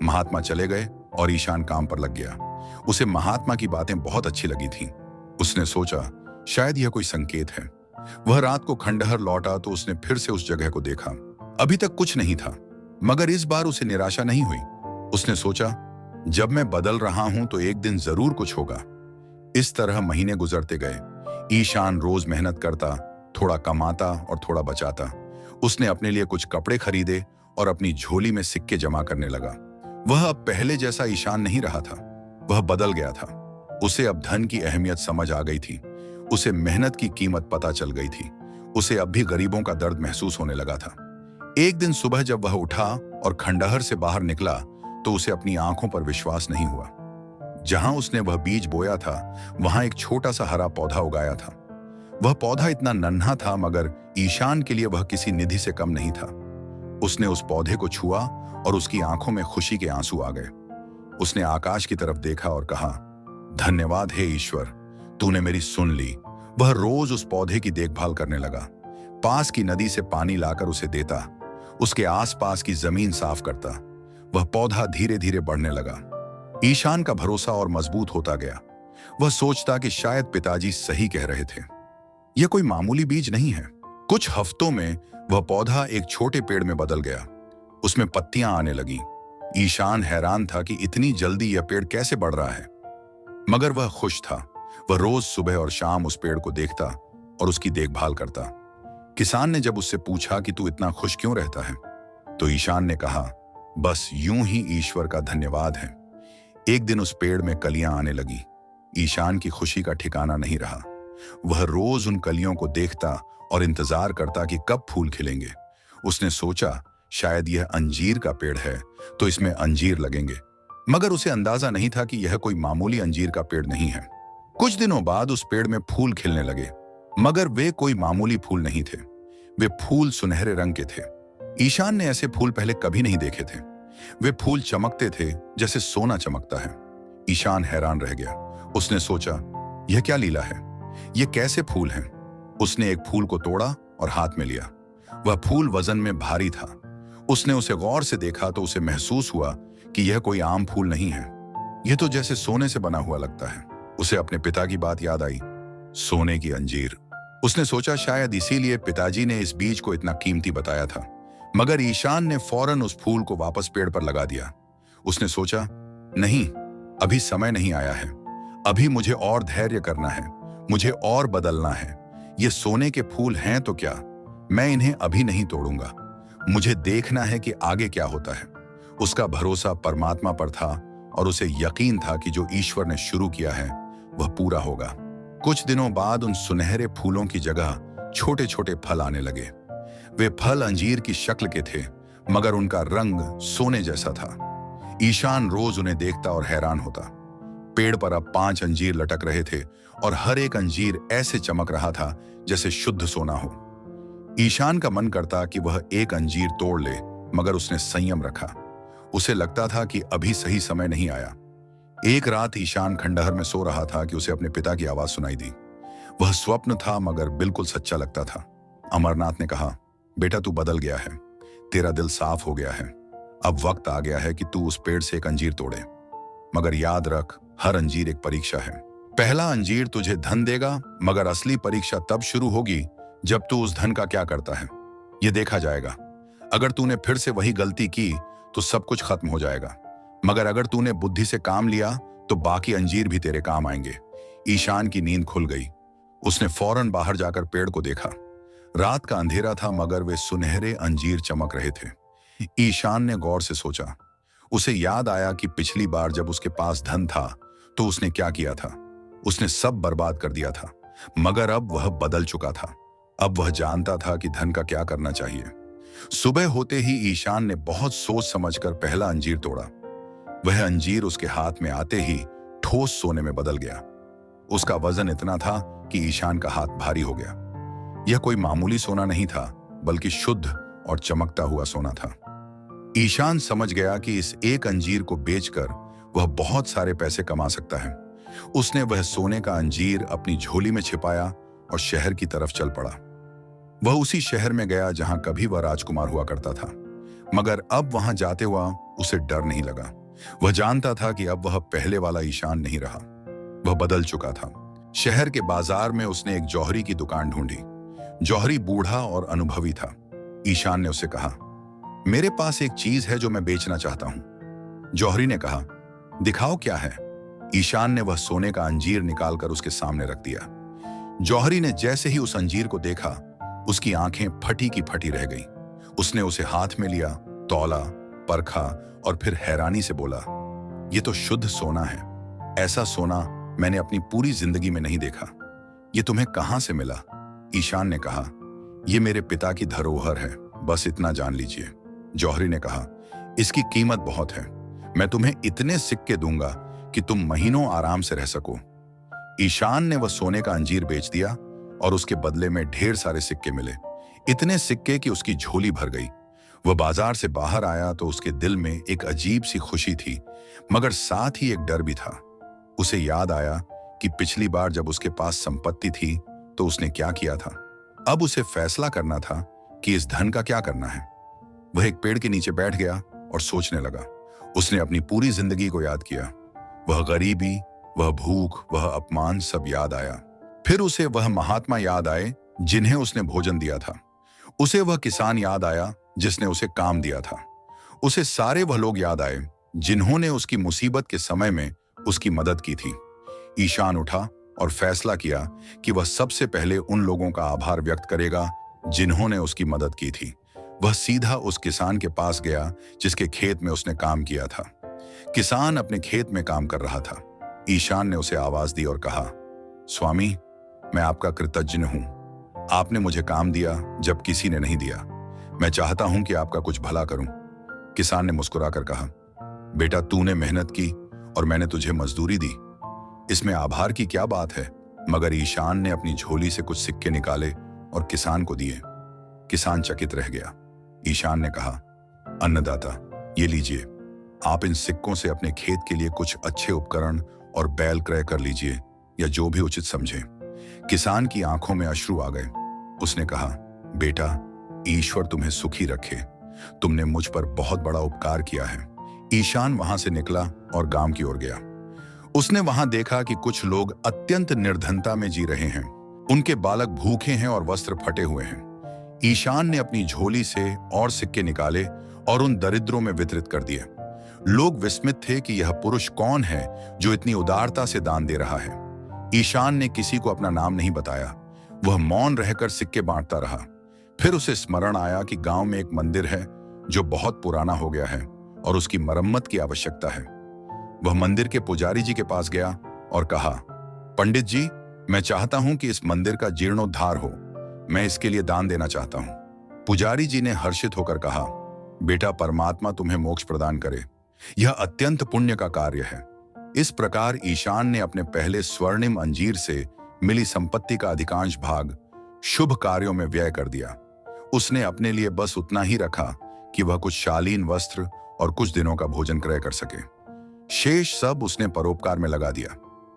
महात्मा चले गए और ईशान काम पर लग गया। उसे महात्मा की बातें बहुत अच्छी लगी थीं। उसने सोचा शायद यह कोई संकेत है। वह रात को खंडहर लौटा तो उसने फिर से उस जगह को देखा। अभी तक कुछ नहीं था, मगर इस बार उसे निराशा नहीं हुई। उसने सोचा जब मैं बदल रहा हूं तो एक दिन जरूर कुछ होगा। इस तरह महीने गुजरते गए। ईशान रोज मेहनत करता, थोड़ा कमाता और थोड़ा बचाता। उसने अपने लिए कुछ कपड़े खरीदे और अपनी झोली में सिक्के जमा करने लगा। वह अब पहले जैसा ईशान नहीं रहा था, वह बदल गया था। उसे अब धन की अहमियत समझ आ गई थी। उसे मेहनत की कीमत पता चल गई थी। उसे अब भी गरीबों का दर्द महसूस होने लगा था। एक दिन सुबह जब वह उठा और खंडहर से बाहर निकला तो उसे अपनी आंखों पर विश्वास नहीं हुआ। जहां उसने वह बीज बोया था वहां एक छोटा सा हरा पौधा उगाया था। वह पौधा इतना नन्हा था मगर ईशान के लिए वह किसी निधि से कम नहीं था। उसने उस पौधे को छुआ और उसकी आंखों में खुशी के आंसू आ गए। उसने आकाश की तरफ देखा और कहा, धन्यवाद हे ईश्वर, तूने मेरी सुन ली। वह रोज उस पौधे की देखभाल करने लगा। पास की नदी से पानी लाकर उसे देता, उसके आसपास की जमीन साफ करता। वह पौधा धीरे धीरे बढ़ने लगा। ईशान का भरोसा और मजबूत होता गया। वह सोचता कि शायद पिताजी सही कह रहे थे, यह कोई मामूली बीज नहीं है। कुछ हफ्तों में वह पौधा एक छोटे पेड़ में बदल गया। उसमें पत्तियां आने लगीं। ईशान हैरान था कि इतनी जल्दी यह पेड़ कैसे बढ़ रहा है, मगर वह खुश था। वह रोज सुबह और शाम उस पेड़ को देखता और उसकी देखभाल करता। किसान ने जब उससे पूछा कि तू इतना खुश क्यों रहता है, तो ईशान ने कहा, बस यूं ही ईश्वर का धन्यवाद है। एक दिन उस पेड़ में कलियां आने लगी। ईशान की खुशी का ठिकाना नहीं रहा। वह रोज उन कलियों को देखता और इंतजार करता कि कब फूल खिलेंगे। उसने सोचा शायद यह अंजीर का पेड़ है तो इसमें अंजीर लगेंगे, मगर उसे अंदाजा नहीं था कि यह कोई मामूली अंजीर का पेड़ नहीं है। कुछ दिनों बाद उस पेड़ में फूल खिलने लगे, मगर वे कोई मामूली फूल नहीं थे। वे फूल सुनहरे रंग के थे। ईशान ने ऐसे फूल पहले कभी नहीं देखे थे। वे फूल चमकते थे जैसे सोना चमकता है। ईशान हैरान रह गया। उसने सोचा यह क्या लीला है, ये कैसे फूल हैं? उसने एक फूल को तोड़ा और हाथ में लिया। वह फूल वजन में भारी था। उसने उसे गौर से देखा तो उसे महसूस हुआ कि यह कोई आम फूल नहीं है, यह तो जैसे सोने से बना हुआ लगता है। उसे अपने पिता की बात याद आई, सोने की अंजीर। उसने सोचा शायद इसीलिए पिताजी ने इस बीज को इतना कीमती बताया था। मगर ईशान ने फौरन उस फूल को वापस पेड़ पर लगा दिया। उसने सोचा नहीं, अभी समय नहीं आया है। अभी मुझे और धैर्य करना है, मुझे और बदलना है। ये सोने के फूल हैं तो क्या, मैं इन्हें अभी नहीं तोड़ूंगा। मुझे देखना है कि आगे क्या होता है। उसका भरोसा परमात्मा पर था और उसे यकीन था कि जो ईश्वर ने शुरू किया है वह पूरा होगा। कुछ दिनों बाद उन सुनहरे फूलों की जगह छोटे छोटे फल आने लगे। वे फल अंजीर की शक्ल के थे, मगर उनका रंग सोने जैसा था। ईशान रोज उन्हें देखता और हैरान होता। पेड़ पर अब 5 अंजीर लटक रहे थे और हर एक अंजीर ऐसे चमक रहा था जैसे शुद्ध सोना हो। ईशान का मन करता कि वह एक अंजीर तोड़ ले, मगर उसने संयम रखा। उसे लगता था कि अभी सही समय नहीं आया। एक रात ईशान खंडहर में सो रहा था कि उसे अपने पिता की आवाज सुनाई दी। वह स्वप्न था मगर बिल्कुल सच्चा लगता था। अमरनाथ ने कहा, बेटा तू बदल गया है, तेरा दिल साफ हो गया है। अब वक्त आ गया है कि तू उस पेड़ से एक अंजीर तोड़े, मगर याद रख हर अंजीर एक परीक्षा है। पहला अंजीर तुझे धन देगा, मगर असली परीक्षा तब शुरू होगी जब तू उस धन का क्या करता है, यह देखा जाएगा। अगर तूने फिर से वही गलती की तो सब कुछ खत्म हो जाएगा, मगर अगर तूने बुद्धि से काम लिया तो बाकी अंजीर भी तेरे काम आएंगे। ईशान की नींद खुल गई। उसने फौरन बाहर जाकर पेड़ को देखा। रात का अंधेरा था मगर वे सुनहरे अंजीर चमक रहे थे। ईशान ने गौर से सोचा। उसे याद आया कि पिछली बार जब उसके पास धन था तो उसने क्या किया था। उसने सब बर्बाद कर दिया था, मगर अब वह बदल चुका था। अब वह जानता था कि धन का क्या करना चाहिए। सुबह होते ही ईशान ने बहुत सोच समझकर पहला अंजीर तोड़ा। वह अंजीर उसके हाथ में आते ही ठोस सोने में बदल गया। उसका वजन इतना था कि ईशान का हाथ भारी हो गया। यह कोई मामूली सोना नहीं था, बल्कि शुद्ध और चमकता हुआ सोना था। ईशान समझ गया कि इस एक अंजीर को बेचकर वह बहुत सारे पैसे कमा सकता है। उसने वह सोने का अंजीर अपनी झोली में छिपाया और शहर की तरफ चल पड़ा। वह उसी शहर में गया जहां कभी वह राजकुमार हुआ करता था, मगर अब वहां जाते हुआ उसे डर नहीं लगा। वह जानता था कि अब वह पहले वाला ईशान नहीं रहा, वह बदल चुका था। शहर के बाजार में उसने एक जौहरी की दुकान ढूंढी। जौहरी बूढ़ा और अनुभवी था। ईशान ने उसे कहा, मेरे पास एक चीज है जो मैं बेचना चाहता हूं। जौहरी ने कहा, दिखाओ क्या है। ईशान ने वह सोने का अंजीर निकालकर उसके सामने रख दिया। जौहरी ने जैसे ही उस अंजीर को देखा, उसकी आंखें फटी की फटी रह गई। उसने उसे हाथ में लिया, तौला, परखा और फिर हैरानी से बोला, यह तो शुद्ध सोना है। ऐसा सोना मैंने अपनी पूरी जिंदगी में नहीं देखा। यह तुम्हें कहां से मिला? ईशान ने कहा, यह मेरे पिता की धरोहर है, बस इतना जान लीजिए। जौहरी ने कहा, इसकी कीमत बहुत है। मैं तुम्हें इतने सिक्के दूंगा कि तुम महीनों आराम से रह सको। ईशान ने वह सोने का अंजीर बेच दिया और उसके बदले में ढेर सारे सिक्के मिले। इतने सिक्के कि उसकी झोली भर गई। वह बाजार से बाहर आया तो उसके दिल में एक अजीब सी खुशी थी, मगर साथ ही एक डर भी था। उसे याद आया कि पिछली बार जब उसके पास संपत्ति थी तो उसने क्या किया था। अब उसे फैसला करना था कि इस धन का क्या करना है। वह एक पेड़ के नीचे बैठ गया और सोचने लगा। उसने अपनी पूरी जिंदगी को याद किया। वह गरीबी, वह भूख, वह अपमान सब याद आया। फिर उसे वह महात्मा याद आए जिन्हें उसने भोजन दिया था। उसे वह किसान याद आया जिसने उसे काम दिया था। उसे सारे वह लोग याद आए जिन्होंने उसकी मुसीबत के समय में उसकी मदद की थी। ईशान उठा और फैसला किया कि वह सबसे पहले उन लोगों का आभार व्यक्त करेगा जिन्होंने उसकी मदद की थी। वह सीधा उस किसान के पास गया जिसके खेत में उसने काम किया था। किसान अपने खेत में काम कर रहा था। ईशान ने उसे आवाज दी और कहा, स्वामी, मैं आपका कृतज्ञ हूं। आपने मुझे काम दिया जब किसी ने नहीं दिया। मैं चाहता हूं कि आपका कुछ भला करूं। किसान ने मुस्कुराकर कहा, बेटा, तूने मेहनत की और मैंने तुझे मजदूरी दी, इसमें आभार की क्या बात है। मगर ईशान ने अपनी झोली से कुछ सिक्के निकाले और किसान को दिए। किसान चकित रह गया। ईशान ने कहा, अन्नदाता, ये लीजिए, आप इन सिक्कों से अपने खेत के लिए कुछ अच्छे उपकरण और बैल क्रय कर लीजिए या जो भी उचित समझे। किसान की आंखों में अश्रु आ गए। उसने कहा, बेटा, ईश्वर तुम्हें सुखी रखे। तुमने मुझ पर बहुत बड़ा उपकार किया है। ईशान वहां से निकला और गांव की ओर गया। उसने वहां देखा कि कुछ लोग अत्यंत निर्धनता में जी रहे हैं। उनके बालक भूखे हैं और वस्त्र फटे हुए हैं। ईशान ने अपनी झोली से और सिक्के निकाले और उन दरिद्रों में वितरित कर दिए। लोग विस्मित थे कि यह पुरुष कौन है जो इतनी उदारता से दान दे रहा है। ईशान ने किसी को अपना नाम नहीं बताया। वह मौन रहकर सिक्के बांटता रहा। फिर उसे स्मरण आया कि गांव में एक मंदिर है जो बहुत पुराना हो गया है और उसकी मरम्मत की आवश्यकता है। वह मंदिर के पुजारी जी के पास गया और कहा, पंडित जी, मैं चाहता हूं कि इस मंदिर का जीर्णोद्धार हो। मैं इसके लिए दान देना चाहता हूं। पुजारी जी ने हर्षित होकर कहा, बेटा, परमात्मा तुम्हें मोक्ष प्रदान करे। यह अत्यंत पुण्य का कार्य है। इस प्रकार ईशान ने अपने पहले स्वर्णिम अंजीर से मिली संपत्ति का अधिकांश भाग शुभ कार्यों में व्यय कर दिया। उसने अपने लिए बस उतना ही रखा कि वह कुछ शालीन वस्त्र और कुछ दिनों का भोजन क्रय कर सके। शेष सब उसने परोपकार में लगा दिया।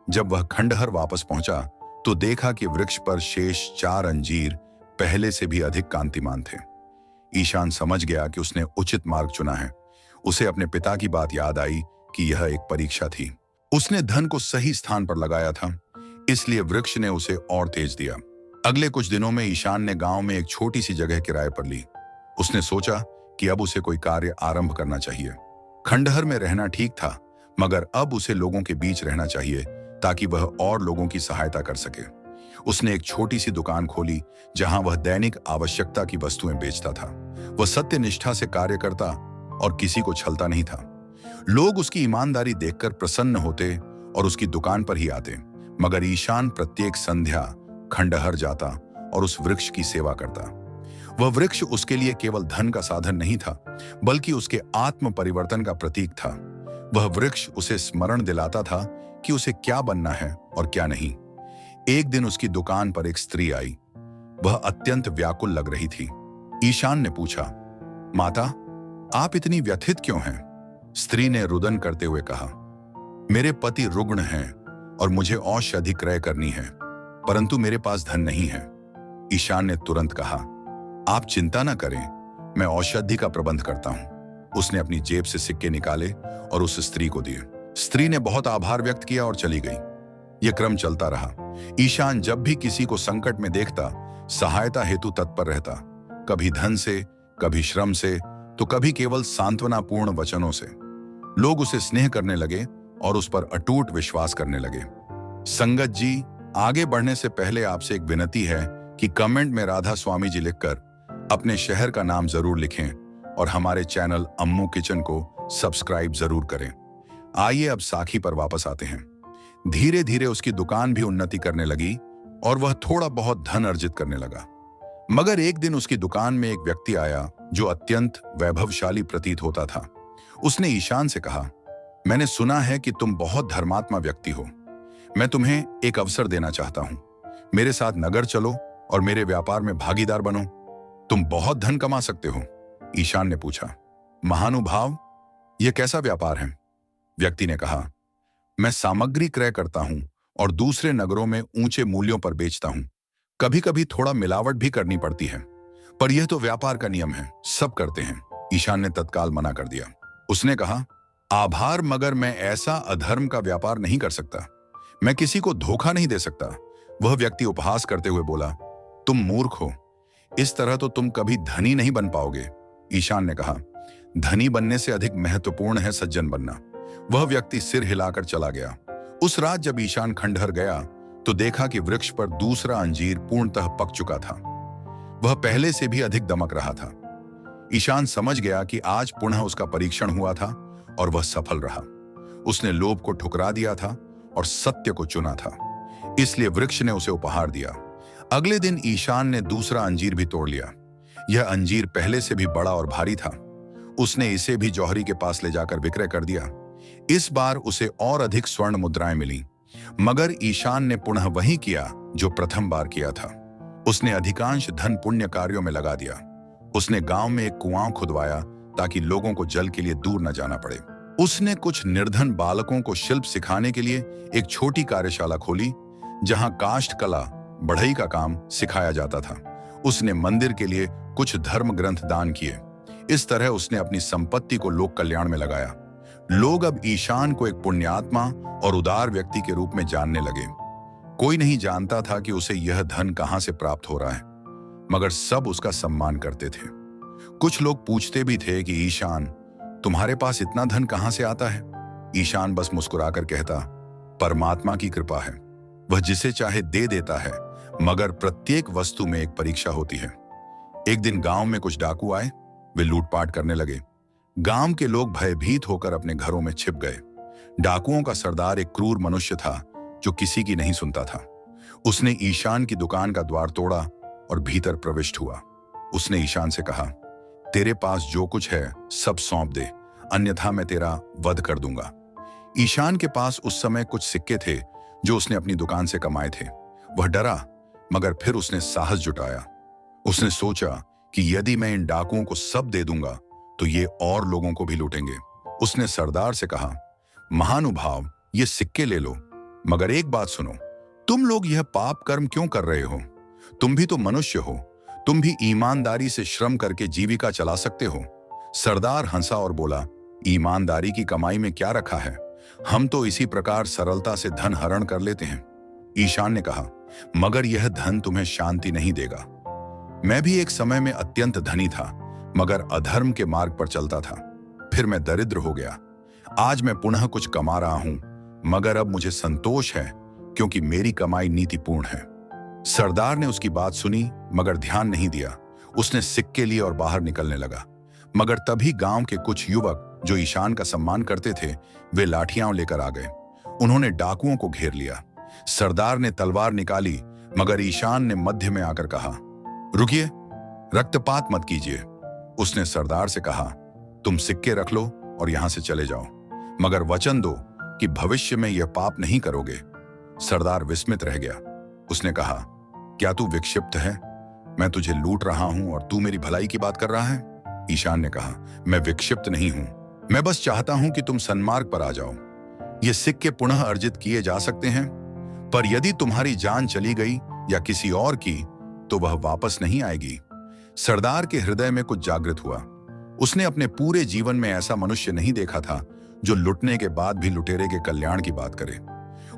जब वह खंडहर वापस पहुंचा तो देखा कि वृक्ष पर शेष 4 अंजीर पहले से भी अधिक कांतिमान थे। ईशान समझ गया कि उसने उचित मार्ग चुना है। उसे अपने पिता की बात याद आई कि यह एक परीक्षा थी। उसने धन को सही स्थान पर लगाया था, इसलिए वृक्ष ने उसे और तेज दिया। अगले कुछ दिनों में ईशान ने गांव में एक छोटी सी जगह किराए पर ली। उसने सोचा कि अब उसे कोई कार्य आरंभ करना चाहिए। खंडहर में रहना ठीक था, मगर अब उसे लोगों के बीच रहना चाहिए ताकि वह और लोगों की सहायता कर सके। उसने एक छोटी सी दुकान खोली जहां वह दैनिक आवश्यकता की वस्तुएं बेचता था। वह सत्यनिष्ठा से कार्य करता और किसी को छलता नहीं था। लोग उसकी ईमानदारी देखकर प्रसन्न होते और उसकी दुकान पर ही आते। मगर ईशान प्रत्येक संध्या खंडहर जाता और उस वृक्ष की सेवा करता। वह वृक्ष उसके लिए केवल धन का साधन नहीं था, बल्कि उसके आत्म परिवर्तन का प्रतीक था। वह वृक्ष उसे स्मरण दिलाता था कि उसे क्या बनना है और क्या नहीं। एक दिन उसकी दुकान पर एक स्त्री आई। वह अत्यंत व्याकुल लग रही थी। ईशान ने पूछा, माता, आप इतनी व्यथित क्यों हैं? स्त्री ने रुदन करते हुए कहा, मेरे पति रुग्ण हैं और मुझे औषधि क्रय करनी है, परंतु मेरे पास धन नहीं है। ईशान ने तुरंत कहा, आप चिंता न करें, मैं औषधि का प्रबंध करता हूं। उसने अपनी जेब से सिक्के निकाले और उस स्त्री को दिए। स्त्री ने बहुत आभार व्यक्त किया और चली गई। यह क्रम चलता रहा। ईशान जब भी किसी को संकट में देखता, सहायता हेतु तत्पर रहता, कभी धन से, कभी श्रम से, तो कभी केवल सांत्वनापूर्ण वचनों से। लोग उसे स्नेह करने लगे और उस पर अटूट विश्वास करने लगे। संगत जी, आगे बढ़ने से पहले आपसे एक विनती है कि कमेंट में राधा स्वामी जी लिखकर अपने शहर का नाम जरूर लिखें और हमारे चैनल अम्मू किचन को सब्सक्राइब जरूर करें। आइए अब साखी पर वापस आते हैं। धीरे धीरे उसकी दुकान भी उन्नति करने लगी और वह थोड़ा बहुत धन अर्जित करने लगा। मगर एक दिन उसकी दुकान में एक व्यक्ति आया जो अत्यंत वैभवशाली प्रतीत होता था। उसने ईशान से कहा, मैंने सुना है कि तुम बहुत धर्मात्मा व्यक्ति हो। मैं तुम्हें एक अवसर देना चाहता हूं। मेरे साथ नगर चलो और मेरे व्यापार में भागीदार बनो। तुम बहुत धन कमा सकते हो। ईशान ने पूछा, महानुभाव, यह कैसा व्यापार है? व्यक्ति ने कहा, मैं सामग्री क्रय करता हूं और दूसरे नगरों में ऊंचे मूल्यों पर बेचता हूं। कभी कभी थोड़ा मिलावट भी करनी पड़ती है, पर यह तो व्यापार का नियम है, सब करते हैं। ईशान ने तत्काल मना कर दिया। उसने कहा, आभार, मगर मैं ऐसा अधर्म का व्यापार नहीं कर सकता। मैं किसी को धोखा नहीं दे सकता। वह व्यक्ति उपहास करते हुए बोला, तुम मूर्ख हो, इस तरह तो तुम कभी धनी नहीं बन पाओगे। ईशान ने कहा, धनी बनने से अधिक महत्वपूर्ण है सज्जन बनना। वह व्यक्ति सिर हिलाकर चला गया। उस रात जब ईशान खंडहर गया तो देखा कि वृक्ष पर दूसरा अंजीर पूर्णतः पक चुका था। वह पहले से भी अधिक दमक रहा था। ईशान समझ गया कि आज पुनः उसका परीक्षण हुआ था और वह सफल रहा। उसने लोभ को ठुकरा दिया था और सत्य को चुना था, इसलिए वृक्ष ने उसे उपहार दिया। अगले दिन ईशान ने दूसरा अंजीर भी तोड़ लिया। यह अंजीर पहले से भी बड़ा और भारी था। उसने इसे भी जौहरी के पास ले जाकर विक्रय कर दिया। इस बार उसे और अधिक स्वर्ण मुद्राएं मिली, मगर ईशान ने पुनः वही किया जो प्रथम बार किया था। उसने अधिकांश धन पुण्य कार्यों में लगा दिया। उसने गांव में एक कुआं खुदवाया ताकि लोगों को जल के लिए दूर न जाना पड़े। उसने कुछ निर्धन बालकों को शिल्प सिखाने के लिए एक छोटी कार्यशाला खोली जहां काष्ठ कला, बढ़ई का काम सिखाया जाता था। उसने मंदिर के लिए कुछ धर्म ग्रंथ दान किए। इस तरह उसने अपनी संपत्ति को लोक कल्याण में लगाया। लोग अब ईशान को एक पुण्यात्मा और उदार व्यक्ति के रूप में जानने लगे। कोई नहीं जानता था कि उसे यह धन कहां से प्राप्त हो रहा है, मगर सब उसका सम्मान करते थे। कुछ लोग पूछते भी थे कि ईशान, तुम्हारे पास इतना धन कहां से आता है? ईशान बस मुस्कुराकर कहता, परमात्मा की कृपा है। वह जिसे चाहे दे देता है, मगर प्रत्येक वस्तु में एक परीक्षा होती है। एक दिन गांव में कुछ डाकू आए। वे लूटपाट करने लगे। गांव के लोग भयभीत होकर अपने घरों में छिप गए। डाकुओं का सरदार एक क्रूर मनुष्य था जो किसी की नहीं सुनता था। उसने ईशान की दुकान का द्वार तोड़ा और भीतर प्रविष्ट हुआ। उसने ईशान से कहा, तेरे पास जो कुछ है सब सौंप दे, अन्यथा मैं तेरा वध कर दूंगा। ईशान के पास उस समय कुछ सिक्के थे जो उसने अपनी दुकान से कमाए थे। वह डरा, मगर फिर उसने साहस जुटाया। उसने सोचा कि यदि मैं इन डाकुओं को सब दे दूंगा तो ये और लोगों को भी लूटेंगे। उसने सरदार से कहा, महानुभाव, ये सिक्के ले लो, मगर एक बात सुनो, तुम लोग यह पाप कर्म क्यों कर रहे हो? तुम भी तो मनुष्य हो, तुम भी ईमानदारी से श्रम करके जीविका चला सकते हो। सरदार हंसा और बोला, ईमानदारी की कमाई में क्या रखा है? हम तो इसी प्रकार सरलता से धन हरण कर लेते हैं। ईशान ने कहा, मगर यह धन तुम्हें शांति नहीं देगा। मैं भी एक समय में अत्यंत धनी था, मगर अधर्म के मार्ग पर चलता था। फिर मैं दरिद्र हो गया। आज मैं पुनः कुछ कमा रहा हूं, मगर अब मुझे संतोष है क्योंकि मेरी कमाई नीतिपूर्ण है। सरदार ने उसकी बात सुनी मगर ध्यान नहीं दिया। उसने सिक्के लिए और बाहर निकलने लगा। मगर तभी गांव के कुछ युवक जो ईशान का सम्मान करते थे, वे लाठियां लेकर आ गए। उन्होंने डाकुओं को घेर लिया। सरदार ने तलवार निकाली मगर ईशान ने मध्य में आकर कहा, रुकिए, रक्तपात मत कीजिए। उसने सरदार से कहा, तुम सिक्के रख लो और यहां से चले जाओ, मगर वचन दो कि भविष्य में यह पाप नहीं करोगे। सरदार विस्मित रह गया। उसने कहा, क्या तू विक्षिप्त है? मैं तुझे लूट रहा हूं और तू मेरी भलाई की बात कर रहा है? ईशान ने कहा, मैं विक्षिप्त नहीं हूं, मैं बस चाहता हूं कि तुम सन्मार्ग पर आ जाओ। ये सिक्के पुनः अर्जित किए जा सकते हैं, पर यदि तुम्हारी जान चली गई या किसी और की, तो वह वापस नहीं आएगी। सरदार के हृदय में कुछ जागृत हुआ। उसने अपने पूरे जीवन में ऐसा मनुष्य नहीं देखा था जो लुटने के बाद भी लुटेरे के कल्याण की बात करे।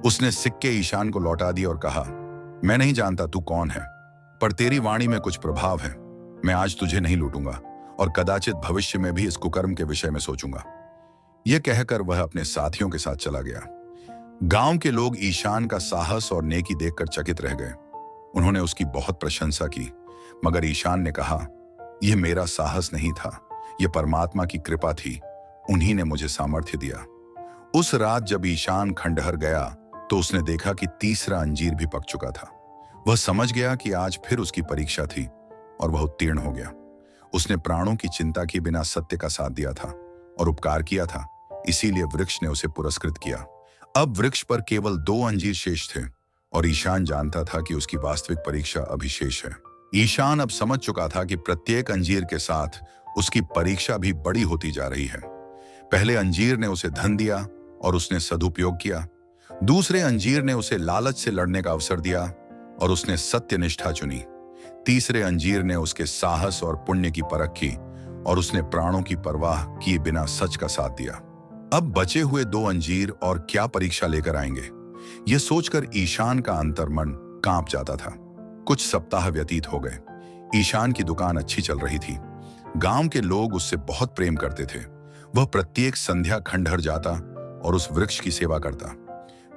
उसने सिक्के ईशान को लौटा दिए और कहा, मैं नहीं जानता तू कौन है, पर तेरी वाणी में कुछ प्रभाव है। मैं आज तुझे नहीं लूटूंगा और कदाचित भविष्य में भी इस कुकर्म के विषय में सोचूंगा। यह कहकर वह अपने साथियों के साथ चला गया। गांव के लोग ईशान का साहस और नेकी देखकर चकित रह गए। उन्होंने उसकी बहुत प्रशंसा की, मगर ईशान ने कहा, यह मेरा साहस नहीं था, यह परमात्मा की कृपा थी। उन्हीं ने मुझे सामर्थ्य दिया। उस रात जब ईशान खंडहर गया तो उसने देखा कि तीसरा अंजीर भी पक चुका था। वह समझ गया कि आज फिर उसकी परीक्षा थी और वह उत्तीर्ण हो गया। उसने प्राणों की चिंता किए बिना सत्य का साथ दिया था और उपकार किया था, इसीलिए वृक्ष ने उसे पुरस्कृत किया। अब वृक्ष पर केवल 2 अंजीर शेष थे और ईशान जानता था कि उसकी वास्तविक परीक्षा अभी शेष है। ईशान अब समझ चुका था कि प्रत्येक अंजीर के साथ उसकी परीक्षा भी बड़ी होती जा रही है। पहले अंजीर ने उसे धन दिया और उसने सदुपयोग किया। दूसरे अंजीर ने उसे लालच से लड़ने का अवसर दिया और उसने सत्यनिष्ठा चुनी। तीसरे अंजीर ने उसके साहस और पुण्य की परख की और उसने प्राणों की परवाह किए बिना सच का साथ दिया। अब बचे हुए 2 अंजीर और क्या परीक्षा लेकर आएंगे, यह सोचकर ईशान का अंतर्मन कांप जाता था। कुछ सप्ताह व्यतीत हो गए। ईशान की दुकान अच्छी चल रही थी। गांव के लोग उससे बहुत प्रेम करते थे। वह प्रत्येक संध्या खंडहर जाता और उस वृक्ष की सेवा करता।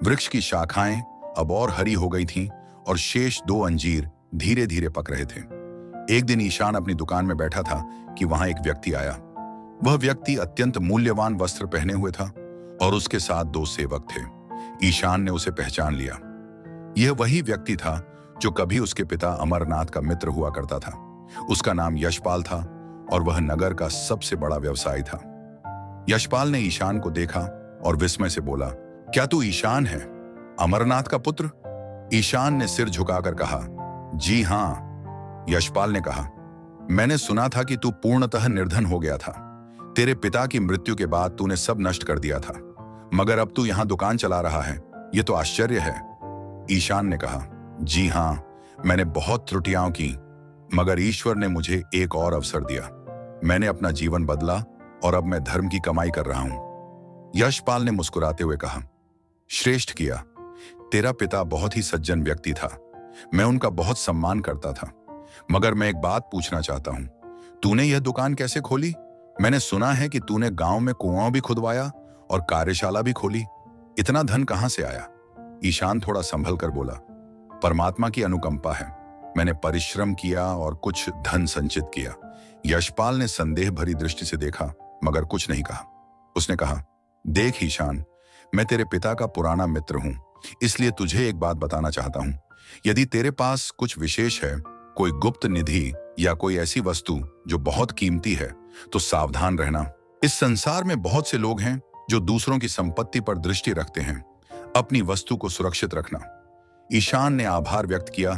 वृक्ष की शाखाएं अब और हरी हो गई थीं और शेष 2 अंजीर धीरे धीरे पक रहे थे। एक दिन ईशान अपनी दुकान में बैठा था कि वहां एक व्यक्ति आया। वह व्यक्ति अत्यंत मूल्यवान वस्त्र पहने हुए था और उसके साथ 2 सेवक थे। ईशान ने उसे पहचान लिया। यह वही व्यक्ति था जो कभी उसके पिता अमरनाथ का मित्र हुआ करता था। उसका नाम यशपाल था और वह नगर का सबसे बड़ा व्यवसायी था। यशपाल ने ईशान को देखा और विस्मय से बोला, क्या तू ईशान है, अमरनाथ का पुत्र? ईशान ने सिर झुकाकर कहा, जी हां। यशपाल ने कहा, मैंने सुना था कि तू पूर्णतः निर्धन हो गया था। तेरे पिता की मृत्यु के बाद तूने सब नष्ट कर दिया था, मगर अब तू यहां दुकान चला रहा है, यह तो आश्चर्य है। ईशान ने कहा, जी हां, मैंने बहुत त्रुटियां की, मगर ईश्वर ने मुझे एक और अवसर दिया। मैंने अपना जीवन बदला और अब मैं धर्म की कमाई कर रहा हूं। यशपाल ने मुस्कुराते हुए कहा, श्रेष्ठ किया। तेरा पिता बहुत ही सज्जन व्यक्ति था, मैं उनका बहुत सम्मान करता था। मगर मैं एक बात पूछना चाहता हूं, तूने यह दुकान कैसे खोली? मैंने सुना है कि तूने गांव में कुआं भी खुदवाया और कार्यशाला भी खोली। इतना धन कहां से आया? ईशान थोड़ा संभल कर बोला, परमात्मा की अनुकंपा है। मैंने परिश्रम किया और कुछ धन संचित किया। यशपाल ने संदेह भरी दृष्टि से देखा मगर कुछ नहीं कहा। उसने कहा, देख ईशान, मैं तेरे पिता का पुराना मित्र हूं, इसलिए तुझे एक बात बताना चाहता हूं। यदि तेरे पास कुछ विशेष है, कोई गुप्त निधि या कोई ऐसी वस्तु जो बहुत कीमती है, तो सावधान रहना। इस संसार में बहुत से लोग हैं जो दूसरों की संपत्ति पर दृष्टि रखते हैं। अपनी वस्तु को सुरक्षित रखना। ईशान ने आभार व्यक्त किया,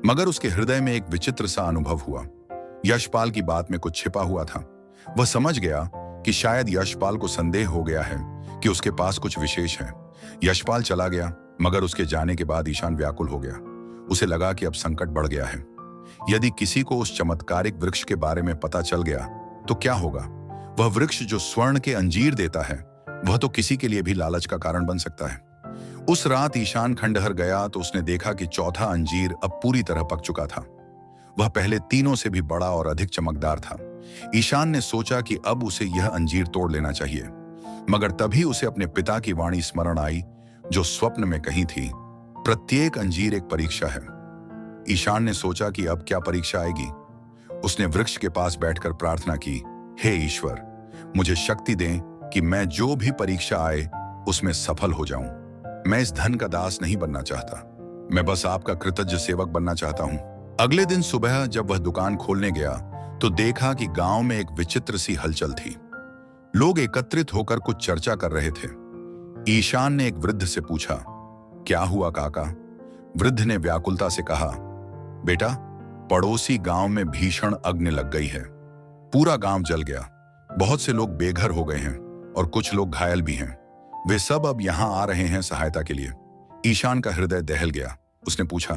मगर उसके हृदय में एक विचित्र सा अनुभव हुआ। यशपाल की बात में कुछ छिपा हुआ था। वह समझ गया कि शायद यशपाल को संदेह हो गया है कि उसके पास कुछ विशेष है। यशपाल चला गया, मगर उसके जाने के बाद ईशान व्याकुल हो गया। उसे लगा कि अब संकट बढ़ गया है। यदि किसी को उस चमत्कारिक वृक्ष के बारे में पता चल गया तो क्या होगा? वह वृक्ष जो स्वर्ण के अंजीर देता है, वह तो किसी के लिए भी लालच का कारण बन सकता है। उस रात ईशान खंडहर गया तो उसने देखा कि चौथा अंजीर अब पूरी तरह पक चुका था। वह पहले तीनों से भी बड़ा और अधिक चमकदार था। ईशान ने सोचा कि अब उसे यह अंजीर तोड़ लेना चाहिए, मगर तभी उसे अपने पिता की वाणी स्मरण आई जो स्वप्न में कही थी, प्रत्येक अंजीर एक परीक्षा है। ईशान ने सोचा कि अब क्या परीक्षा आएगी। उसने वृक्ष के पास बैठकर प्रार्थना की, हे ईश्वर, मुझे शक्ति दें कि मैं जो भी परीक्षा आए उसमें सफल हो जाऊं। मैं इस धन का दास नहीं बनना चाहता, मैं बस आपका कृतज्ञ सेवक बनना चाहता हूं। अगले दिन सुबह जब वह दुकान खोलने गया तो देखा कि गांव में एक विचित्र सी हलचल थी। लोग एकत्रित होकर कुछ चर्चा कर रहे थे। ईशान ने एक वृद्ध से पूछा, क्या हुआ काका? वृद्ध ने व्याकुलता से कहा, बेटा, पड़ोसी गांव में भीषण अग्नि लग गई है। पूरा गांव जल गया। बहुत से लोग बेघर हो गए हैं और कुछ लोग घायल भी हैं। वे सब अब यहां आ रहे हैं सहायता के लिए। ईशान का हृदय दहल गया। उसने पूछा,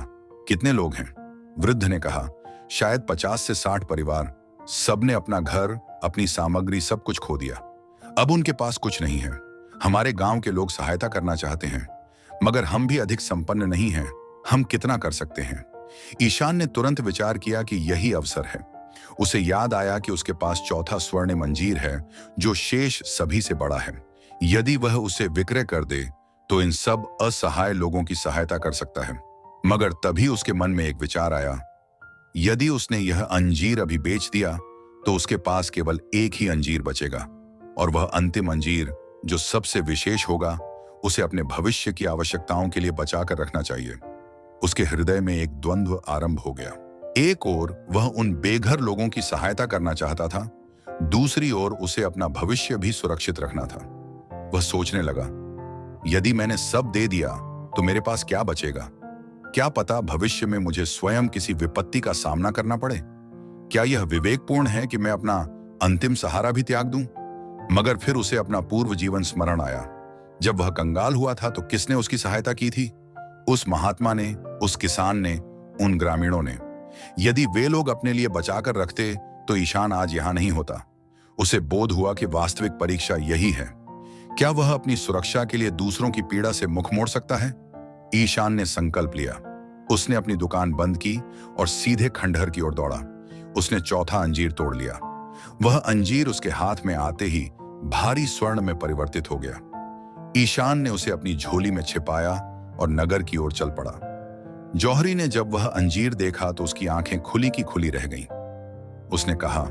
कितने लोग हैं? वृद्ध ने कहा, शायद 50 से 60 परिवार। सबने अपना घर, अपनी सामग्री, सब कुछ खो दिया। अब उनके पास कुछ नहीं है। हमारे गांव के लोग सहायता करना चाहते हैं, मगर हम भी अधिक संपन्न नहीं हैं। हम कितना कर सकते हैं? ईशान ने तुरंत विचार किया कि यही अवसर है। उसे याद आया कि उसके पास चौथा स्वर्णिम अंजीर है जो शेष सभी से बड़ा है। यदि वह उसे विक्रय कर दे तो इन सब असहाय लोगों की सहायता कर सकता है। मगर तभी उसके मन में एक विचार आया, यदि उसने यह अंजीर अभी बेच दिया तो उसके पास केवल एक ही अंजीर बचेगा, और वह अंतिम अंजीर जो सबसे विशेष होगा उसे अपने भविष्य की आवश्यकताओं के लिए बचाकर रखना चाहिए। उसके हृदय में एक द्वंद्व आरंभ हो गया। एक ओर वह उन बेघर लोगों की सहायता करना चाहता था, दूसरी ओर उसे अपना भविष्य भी सुरक्षित रखना था। वह सोचने लगा, यदि मैंने सब दे दिया तो मेरे पास क्या बचेगा? क्या पता भविष्य में मुझे स्वयं किसी विपत्ति का सामना करना पड़े। क्या यह विवेकपूर्ण है कि मैं अपना अंतिम सहारा भी त्याग दूं? मगर फिर उसे अपना पूर्व जीवन स्मरण आया। जब वह कंगाल हुआ था तो किसने उसकी सहायता की थी? उस महात्मा ने, उस किसान ने, उन ग्रामीणों ने। यदि वे लोग अपने लिए बचाकर रखते तो ईशान आज यहां नहीं होता। उसे बोध हुआ कि वास्तविक परीक्षा यही है। क्या वह अपनी सुरक्षा के लिए दूसरों की पीड़ा से मुख मोड़ सकता है? ईशान ने संकल्प लिया। उसने अपनी दुकान बंद की और सीधे खंडहर की ओर दौड़ा। उसने चौथा अंजीर तोड़ लिया। वह अंजीर उसके हाथ में आते ही भारी स्वर्ण में परिवर्तित हो गया। ईशान ने उसे अपनी झोली में छिपाया और नगर की ओर चल पड़ा। जौहरी ने जब वह अंजीर देखा तो उसकी आंखें खुली की खुली रह गईं। उसने कहा,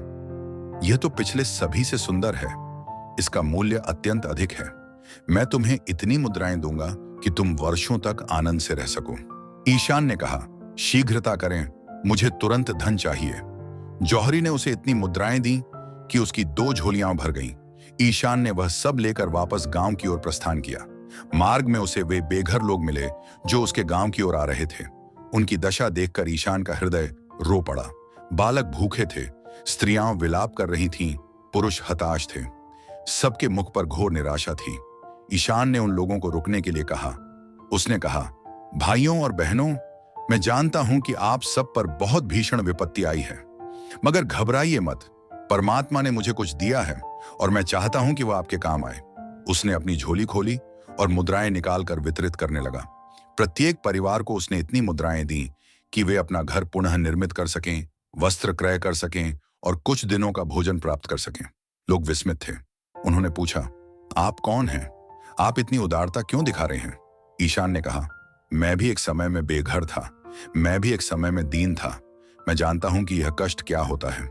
यह तो पिछले सभी से सुंदर है। इसका मूल्य अत्यंत अधिक है। मैं तुम्हें इतनी मुद्राएं दूंगा कि तुम वर्षों तक आनंद से रह सको। ईशान ने कहा, शीघ्रता करें, मुझे तुरंत धन चाहिए। जौहरी ने उसे इतनी मुद्राएं दी कि उसकी 2 झोलियां भर गईं। ईशान ने वह सब लेकर वापस गांव की ओर प्रस्थान किया। मार्ग में उसे वे बेघर लोग मिले जो उसके गांव की ओर आ रहे थे। उनकी दशा देखकर ईशान का हृदय रो पड़ा। बालक भूखे थे, स्त्रियां विलाप कर रही थीं, पुरुष हताश थे। सबके मुख पर घोर निराशा थी। ईशान ने उन लोगों को रुकने के लिए कहा। उसने कहा, भाइयों और बहनों, मैं जानता हूं कि आप सब पर बहुत भीषण विपत्ति आई है, मगर घबराइए मत। परमात्मा ने मुझे कुछ दिया है और मैं चाहता हूं कि वह आपके काम आए। उसने अपनी झोली खोली और मुद्राएं निकालकर वितरित करने लगा। प्रत्येक परिवार को उसने इतनी मुद्राएं दी कि वे अपना घर पुनः निर्मित कर सकें, वस्त्र क्रय कर सकें और कुछ दिनों का भोजन प्राप्त कर सकें। लोग विस्मित थे। उन्होंने पूछा, आप कौन हैं? आप इतनी उदारता क्यों दिखा रहे हैं? ईशान ने कहा, मैं भी एक समय में बेघर था, मैं भी एक समय में दीन था। मैं जानता हूं कि यह कष्ट क्या होता है।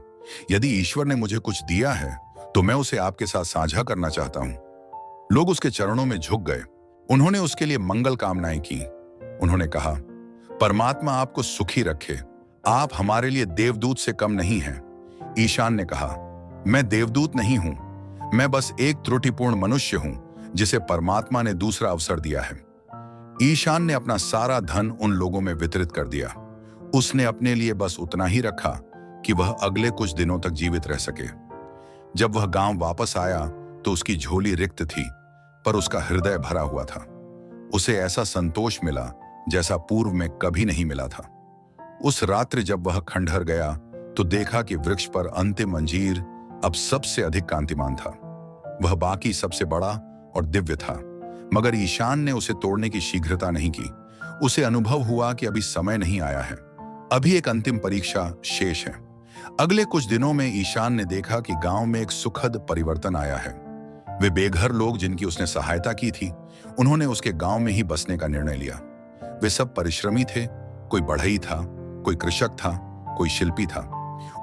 यदि ईश्वर ने मुझे कुछ दिया है तो मैं उसे आपके साथ साझा करना चाहता हूं। लोग उसके चरणों में झुक गए। उन्होंने उसके लिए मंगल कामनाएं की। उन्होंने कहा, परमात्मा आपको सुखी रखे। आप हमारे लिए देवदूत से कम नहीं हैं। ईशान ने कहा, मैं देवदूत नहीं हूं, मैं बस एक त्रुटिपूर्ण मनुष्य हूं जिसे परमात्मा ने दूसरा अवसर दिया है। ईशान ने अपना सारा धन उन लोगों में वितरित कर दिया। उसने अपने लिए बस उतना ही रखा कि वह अगले कुछ दिनों तक जीवित रह सके। जब वह गांव वापस आया तो उसकी झोली रिक्त थी, पर उसका हृदय भरा हुआ था। उसे ऐसा संतोष मिला जैसा पूर्व में कभी नहीं मिला था। उस रात्रि जब वह खंडहर गया तो देखा कि वृक्ष पर अंतिम अंजीर अब सबसे अधिक कांतिमान था। वह बाकी सबसे बड़ा और दिव्य था, मगर ईशान ने उसे तोड़ने की शीघ्रता नहीं की। उसे अनुभव हुआ कि अभी समय नहीं आया है, अभी एक अंतिम परीक्षा शेष है। अगले कुछ दिनों में ईशान ने देखा कि गांव में एक सुखद परिवर्तन आया है। वे बेघर लोग जिनकी उसने सहायता की थी, उन्होंने उसके गांव में ही बसने का निर्णय लिया। वे सब परिश्रमी थे, कोई बढ़ई था, कोई कृषक था, कोई शिल्पी था।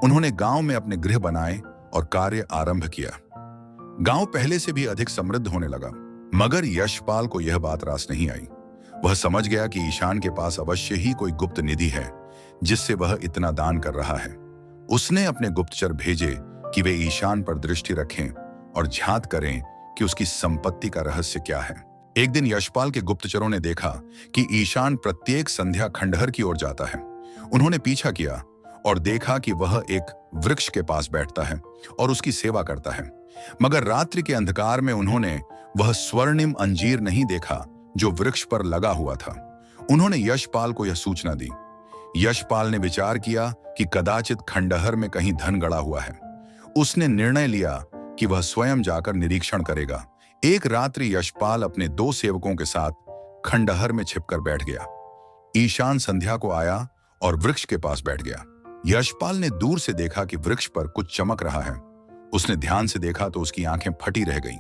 उन्होंने गांव में अपने गृह बनाए और कार्य आरंभ किया। गांव पहले से भी अधिक समृद्ध होने लगा। मगर यशपाल को यह बात रास नहीं आई। वह समझ गया कि ईशान के पास अवश्य ही कोई गुप्त निधि है जिससे वह इतना दान कर रहा है। उसने अपने गुप्तचर भेजे कि वे ईशान पर दृष्टि रखें और झांत करें कि उसकी संपत्ति का रहस्य क्या है। एक दिन यशपाल के गुप्तचरों ने देखा कि ईशान प्रत्येक संध्या खंडहर की ओर जाता है। उन्होंने पीछा किया और देखा कि वह एक वृक्ष के पास बैठता है और उसकी सेवा करता है। मगर रात्रि के अंधकार में उन्होंने वह स्वर्णिम अंजीर नहीं देखा जो वृक्ष पर लगा हुआ था। उन्होंने यशपाल को यह सूचना दी। यशपाल ने विचार किया कि कदाचित खंडहर में कहीं धन गड़ा हुआ है। उसने निर्णय लिया कि वह स्वयं जाकर निरीक्षण करेगा। एक रात्रि यशपाल अपने 2 सेवकों के साथ खंडहर में छिपकर बैठ गया। ईशान संध्या को आया और वृक्ष के पास बैठ गया। यशपाल ने दूर से देखा कि वृक्ष पर कुछ चमक रहा है। उसने ध्यान से देखा तो उसकी आंखें फटी रह गईं।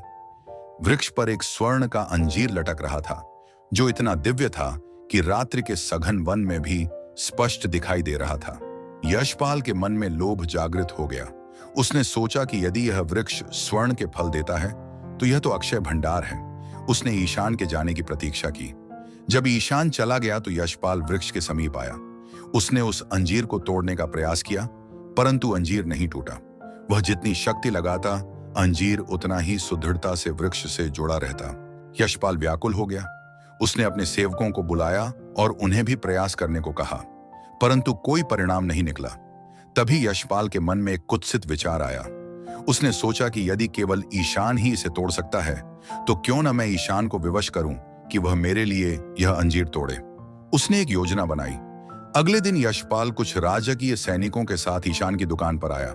वृक्ष पर एक स्वर्ण का अंजीर लटक रहा था जो इतना दिव्य था कि रात्रि के सघन वन में भी स्पष्ट दिखाई दे रहा था। यशपाल के मन में लोभ जागृत हो गया। उसने सोचा कि यदि यह वृक्ष स्वर्ण के फल देता है तो यह तो अक्षय भंडार है। उसने ईशान के जाने की प्रतीक्षा की। जब ईशान चला गया तो यशपाल वृक्ष के समीप आया। उसने उस अंजीर को तोड़ने का प्रयास किया, परंतु अंजीर नहीं टूटा। वह जितनी शक्ति लगाता, अंजीर उतना ही सुदृढ़ता से वृक्ष से जुड़ा रहता। यशपाल व्याकुल हो गया। उसने अपने सेवकों को बुलाया और उन्हें भी प्रयास करने को कहा, परंतु कोई परिणाम नहीं निकला। तभी यशपाल के मन में एक कुत्सित विचार आया। उसने सोचा कि यदि केवल ईशान ही इसे तोड़ सकता है तो क्यों न मैं ईशान को विवश करूं कि वह मेरे लिए यह अंजीर तोड़े। उसने एक योजना बनाई। अगले दिन यशपाल कुछ राजकीय सैनिकों के साथ ईशान की दुकान पर आया।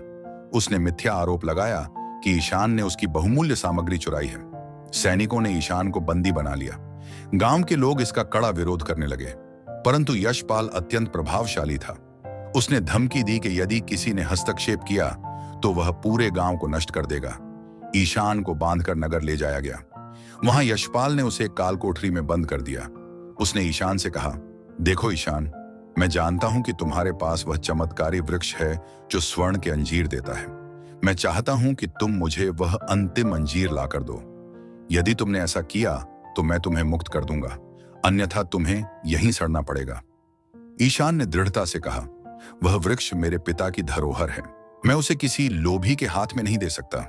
उसने मिथ्या आरोप लगाया कि ईशान ने उसकी बहुमूल्य सामग्री चुराई है। सैनिकों ने ईशान को बंदी बना लिया। गांव के लोग इसका कड़ा विरोध करने लगे, परंतु यशपाल अत्यंत प्रभावशाली था। उसने धमकी दी कि यदि किसी ने हस्तक्षेप किया तो वह पूरे गांव को नष्ट कर देगा। ईशान को बांधकर नगर ले जाया गया। वहां यशपाल ने उसे एक काल कोठरी में बंद कर दिया। उसने ईशान से कहा, देखो ईशान, मैं जानता हूं कि तुम्हारे पास वह चमत्कारी वृक्ष है जो स्वर्ण के अंजीर देता है। मैं चाहता हूं कि तुम मुझे वह अंतिम अंजीर लाकर दो। यदि तुमने ऐसा किया तो मैं तुम्हें मुक्त कर दूंगा, अन्यथा तुम्हें यहीं सड़ना पड़ेगा। ईशान ने दृढ़ता से कहा, वह वृक्ष मेरे पिता की धरोहर है, मैं उसे किसी लोभी के हाथ में नहीं दे सकता।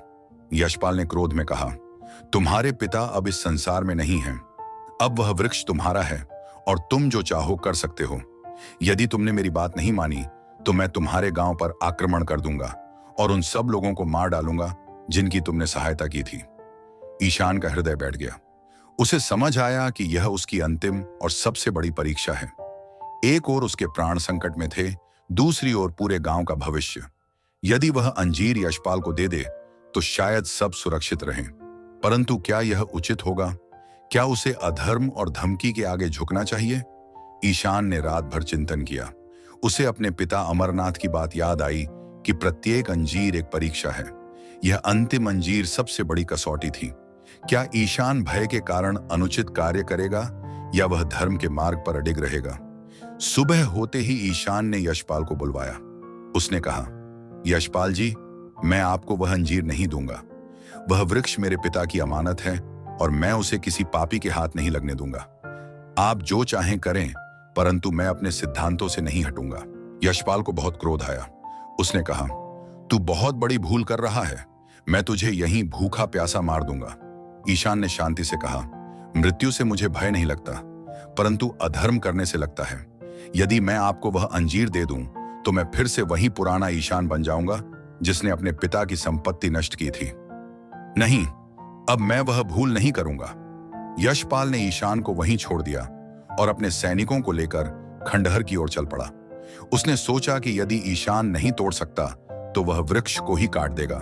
यशपाल ने क्रोध में कहा, तुम्हारे पिता अब इस संसार में नहीं हैं। अब वह वृक्ष तुम्हारा है और तुम जो चाहो कर सकते हो। यदि तुमने मेरी बात नहीं मानी तो मैं तुम्हारे गांव पर आक्रमण कर दूंगा और उन सब लोगों को मार डालूंगा जिनकी तुमने सहायता की थी। ईशान का हृदय बैठ गया। उसे समझ आया कि यह उसकी अंतिम और सबसे बड़ी परीक्षा है। एक ओर उसके प्राण संकट में थे, दूसरी ओर पूरे गांव का भविष्य। यदि वह अंजीर यशपाल को दे दे तो शायद सब सुरक्षित रहें, परंतु क्या यह उचित होगा? क्या उसे अधर्म और धमकी के आगे झुकना चाहिए? ईशान ने रात भर चिंतन किया। उसे अपने पिता अमरनाथ की बात याद आई कि प्रत्येक अंजीर एक परीक्षा है। यह अंतिम अंजीर सबसे बड़ी कसौटी थी। क्या ईशान भय के कारण अनुचित कार्य करेगा या वह धर्म के मार्ग पर अडिग रहेगा? सुबह होते ही ईशान ने यशपाल को बुलवाया। उसने कहा, यशपाल जी, मैं आपको वह अंजीर नहीं दूंगा। वह वृक्ष मेरे पिता की अमानत है और मैं उसे किसी पापी के हाथ नहीं लगने दूंगा। आप जो चाहें करें, परंतु मैं अपने सिद्धांतों से नहीं हटूंगा। यशपाल को बहुत क्रोध आया। उसने कहा, तू बहुत बड़ी भूल कर रहा है, मैं तुझे यहीं भूखा प्यासा मार दूंगा। ईशान ने शांति से कहा, मृत्यु से मुझे भय नहीं लगता, परंतु अधर्म करने से लगता है। यदि मैं आपको वह अंजीर दे दूं तो मैं फिर से वही पुराना ईशान बन जाऊंगा जिसने अपने पिता की संपत्ति नष्ट की थी। नहीं, अब मैं वह भूल नहीं करूंगा। यशपाल ने ईशान को वहीं छोड़ दिया और अपने सैनिकों को लेकर खंडहर की ओर चल पड़ा। उसने सोचा कि यदि ईशान नहीं तोड़ सकता तो वह वृक्ष को ही काट देगा,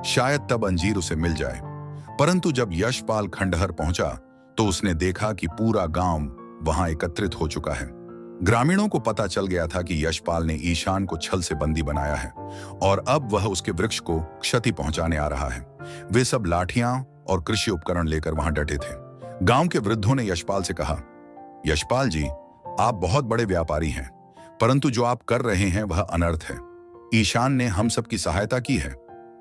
शायद तब अंजीर उसे मिल जाए। परंतु जब यशपाल खंडहर पहुंचा तो उसने देखा कि पूरा गांव वहां एकत्रित हो चुका है। ग्रामीणों को पता चल गया था कि यशपाल ने ईशान को छल से बंदी बनाया है और अब वह उसके वृक्ष को क्षति पहुंचाने आ रहा है। वे सब लाठियां और कृषि उपकरण लेकर वहां डटे थे। गांव के वृद्धों ने यशपाल से कहा, यशपाल जी, आप बहुत बड़े व्यापारी हैं, परंतु जो आप कर रहे हैं वह अनर्थ है। ईशान ने हम सबकी सहायता की है।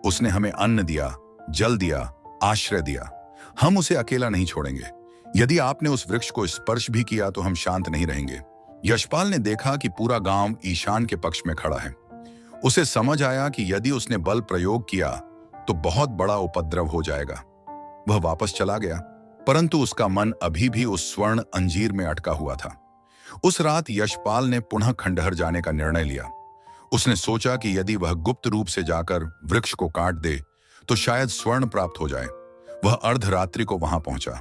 उसने हमें अन्न दिया, जल दिया, आश्रय दिया। हम उसे अकेला नहीं छोड़ेंगे। यदि आपने उस वृक्ष को स्पर्श भी किया तो हम शांत नहीं रहेंगे। यशपाल ने देखा कि पूरा गांव ईशान के पक्ष में खड़ा है। उसे समझ आया कि यदि उसने बल प्रयोग किया तो बहुत बड़ा उपद्रव हो जाएगा। वह वापस चला गया, परंतु उसका मन अभी भी उस स्वर्ण अंजीर में अटका हुआ था। उस रात यशपाल ने पुनः खंडहर जाने का निर्णय लिया। उसने सोचा कि यदि वह गुप्त रूप से जाकर वृक्ष को काट दे तो शायद स्वर्ण प्राप्त हो जाए। वह अर्धरात्रि को वहां पहुंचा।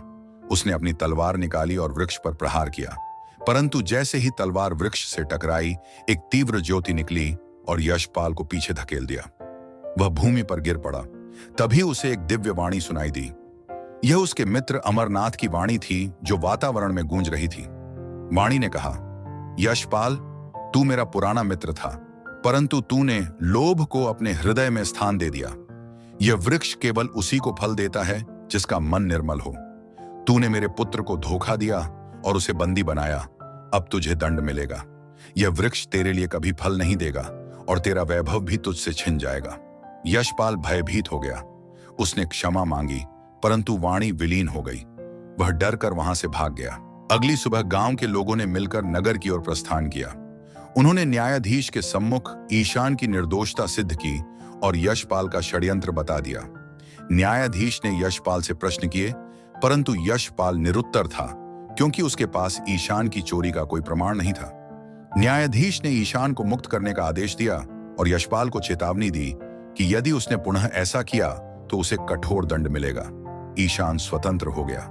उसने अपनी तलवार निकाली और वृक्ष पर प्रहार किया, परंतु जैसे ही तलवार वृक्ष से टकराई, एक तीव्र ज्योति निकली और यशपाल को पीछे धकेल दिया। वह भूमि पर गिर पड़ा। तभी उसे एक दिव्य वाणी सुनाई दी। यह उसके मित्र अमरनाथ की वाणी थी, जो वातावरण में गूंज रही थी। वाणी ने कहा, यशपाल, तू मेरा पुराना मित्र था, परंतु तूने लोभ को अपने हृदय में स्थान दे दिया। यह वृक्ष केवल उसी को फल देता है जिसका मन निर्मल हो। तूने मेरे पुत्र को धोखा दिया और उसे बंदी बनाया। अब तुझे दंड मिलेगा। यह वृक्ष तेरे लिए कभी फल नहीं देगा और तेरा वैभव भी तुझसे छिन जाएगा। यशपाल भयभीत हो गया। उसने क्षमा मांगी, परंतु वाणी विलीन हो गई। वह डर कर वहां से भाग गया। अगली सुबह गांव के लोगों ने मिलकर नगर की ओर प्रस्थान किया। उन्होंने न्यायाधीश के सम्मुख ईशान की निर्दोषता सिद्ध की और यशपाल का षड्यंत्र बता दिया। न्यायाधीश ने यशपाल से प्रश्न किए, परंतु यशपाल निरुत्तर था, क्योंकि उसके पास ईशान की चोरी का कोई प्रमाण नहीं था। न्यायाधीश ने ईशान को मुक्त करने का आदेश दिया और यशपाल को चेतावनी दी कि यदि उसने पुनः ऐसा किया तो उसे कठोर दंड मिलेगा। ईशान स्वतंत्र हो गया।